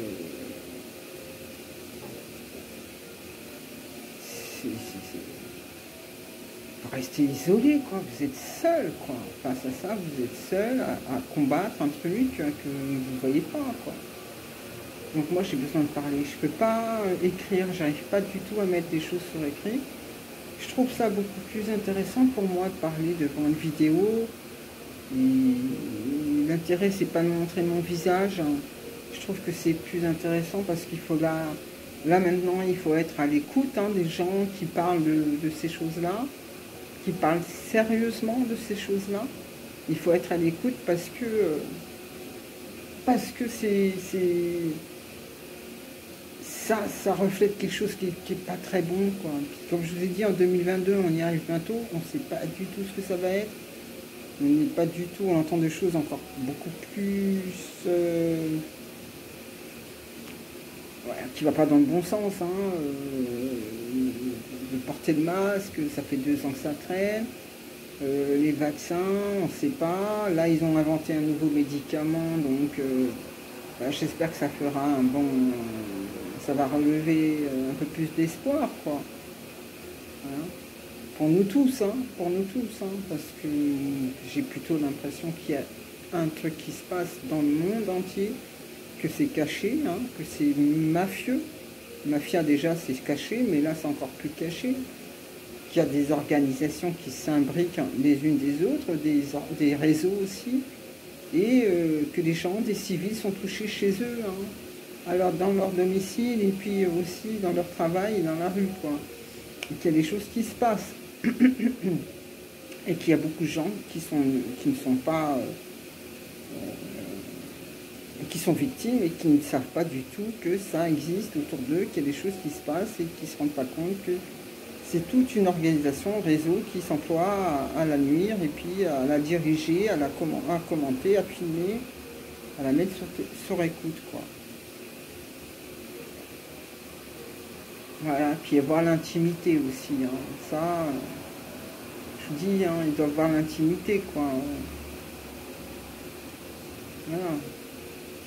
Speaker 1: faut rester isolé, quoi. Vous êtes seul, quoi. Face à ça, vous êtes seul à combattre un truc que vous ne voyez pas, quoi. Donc moi, j'ai besoin de parler. Je peux pas écrire, j'arrive pas du tout à mettre des choses sur écrit. Je trouve ça beaucoup plus intéressant pour moi de parler devant une vidéo. L'intérêt, c'est pas de montrer mon visage. Je trouve que c'est plus intéressant parce qu'il faut là maintenant, il faut être à l'écoute, hein, des gens qui parlent de ces choses-là, qui parlent sérieusement de ces choses-là. Il faut être à l'écoute parce que ça reflète quelque chose qui est pas très bon, quoi. Puis, comme je vous ai dit, en 2022, on y arrive bientôt, on ne sait pas du tout ce que ça va être. On n'est pas du tout, on entend des choses encore beaucoup plus ouais, qui va pas dans le bon sens, hein. De porter le masque, ça fait 2 ans que ça traîne. Les vaccins, on ne sait pas. Là, ils ont inventé un nouveau médicament, donc bah, j'espère que ça fera un bon, ça va relever un peu plus d'espoir, quoi. Hein. Pour nous tous, hein, parce que j'ai plutôt l'impression qu'il y a un truc qui se passe dans le monde entier, que c'est caché, hein, que c'est mafieux. Mafia déjà c'est caché, mais là c'est encore plus caché. Qu'il y a des organisations qui s'imbriquent les unes des autres, des réseaux aussi, et que les gens, des civils sont touchés chez eux, hein. Alors dans leur domicile et puis aussi dans leur travail et dans la rue, quoi. Et qu'il y a des choses qui se passent. Et qu'il y a beaucoup de gens qui ne sont pas qui sont victimes et qui ne savent pas du tout que ça existe autour d'eux, qu'il y a des choses qui se passent et qui ne se rendent pas compte que c'est toute une organisation, un réseau qui s'emploie à la nuire et puis à la diriger, à commenter, à filmer, à la mettre sur écoute, quoi. Voilà, puis avoir l'intimité aussi, hein. Ça, je vous dis, hein, ils doivent avoir l'intimité, quoi. Voilà.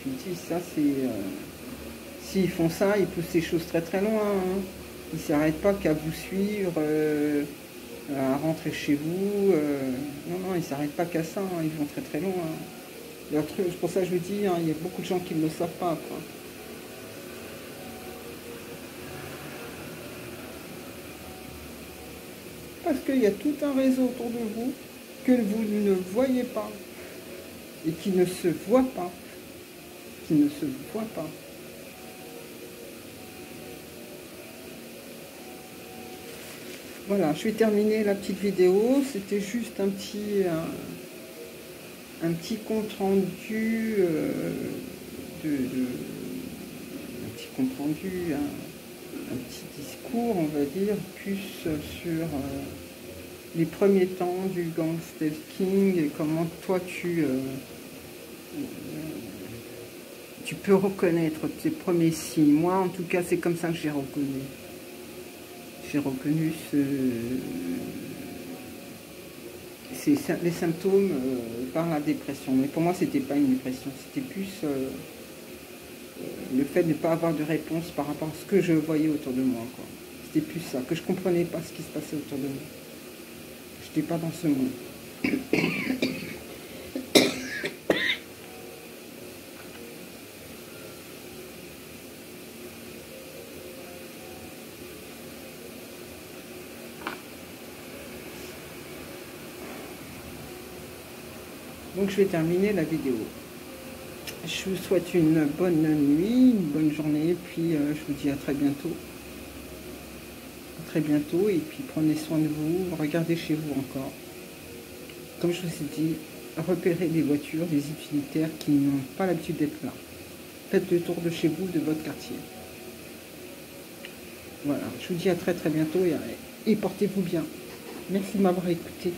Speaker 1: Je vous dis, ça c'est... s'ils font ça, ils poussent les choses très très loin, hein. Ils ne s'arrêtent pas qu'à vous suivre, à rentrer chez vous. Non, non, ils ne s'arrêtent pas qu'à ça, hein. Ils vont très très loin, hein. C'est pour ça que je vous dis, hein, il y a beaucoup de gens qui ne le savent pas, quoi. Parce qu'il y a tout un réseau autour de vous que vous ne voyez pas et qui ne se voit pas. Qui ne se voit pas. Voilà, je vais terminer la petite vidéo. C'était juste un petit compte rendu, un petit compte rendu, un petit discours, on va dire, plus sur les premiers temps du gang stalking et comment toi tu peux reconnaître tes premiers signes. Moi, en tout cas, c'est comme ça que j'ai reconnu. J'ai reconnu les symptômes par la dépression. Mais pour moi, c'était pas une dépression, c'était plus le fait de ne pas avoir de réponse par rapport à ce que je voyais autour de moi. C'était plus ça, que je comprenais pas ce qui se passait autour de moi. Je n'étais pas dans ce monde. Donc je vais terminer la vidéo. Je vous souhaite une bonne nuit, une bonne journée, puis je vous dis à très bientôt. À très bientôt, et puis prenez soin de vous, regardez chez vous encore. Comme je vous ai dit, repérez des voitures, des utilitaires qui n'ont pas l'habitude d'être là. Faites le tour de chez vous, de votre quartier. Voilà, je vous dis à très bientôt et portez-vous bien. Merci de m'avoir écouté.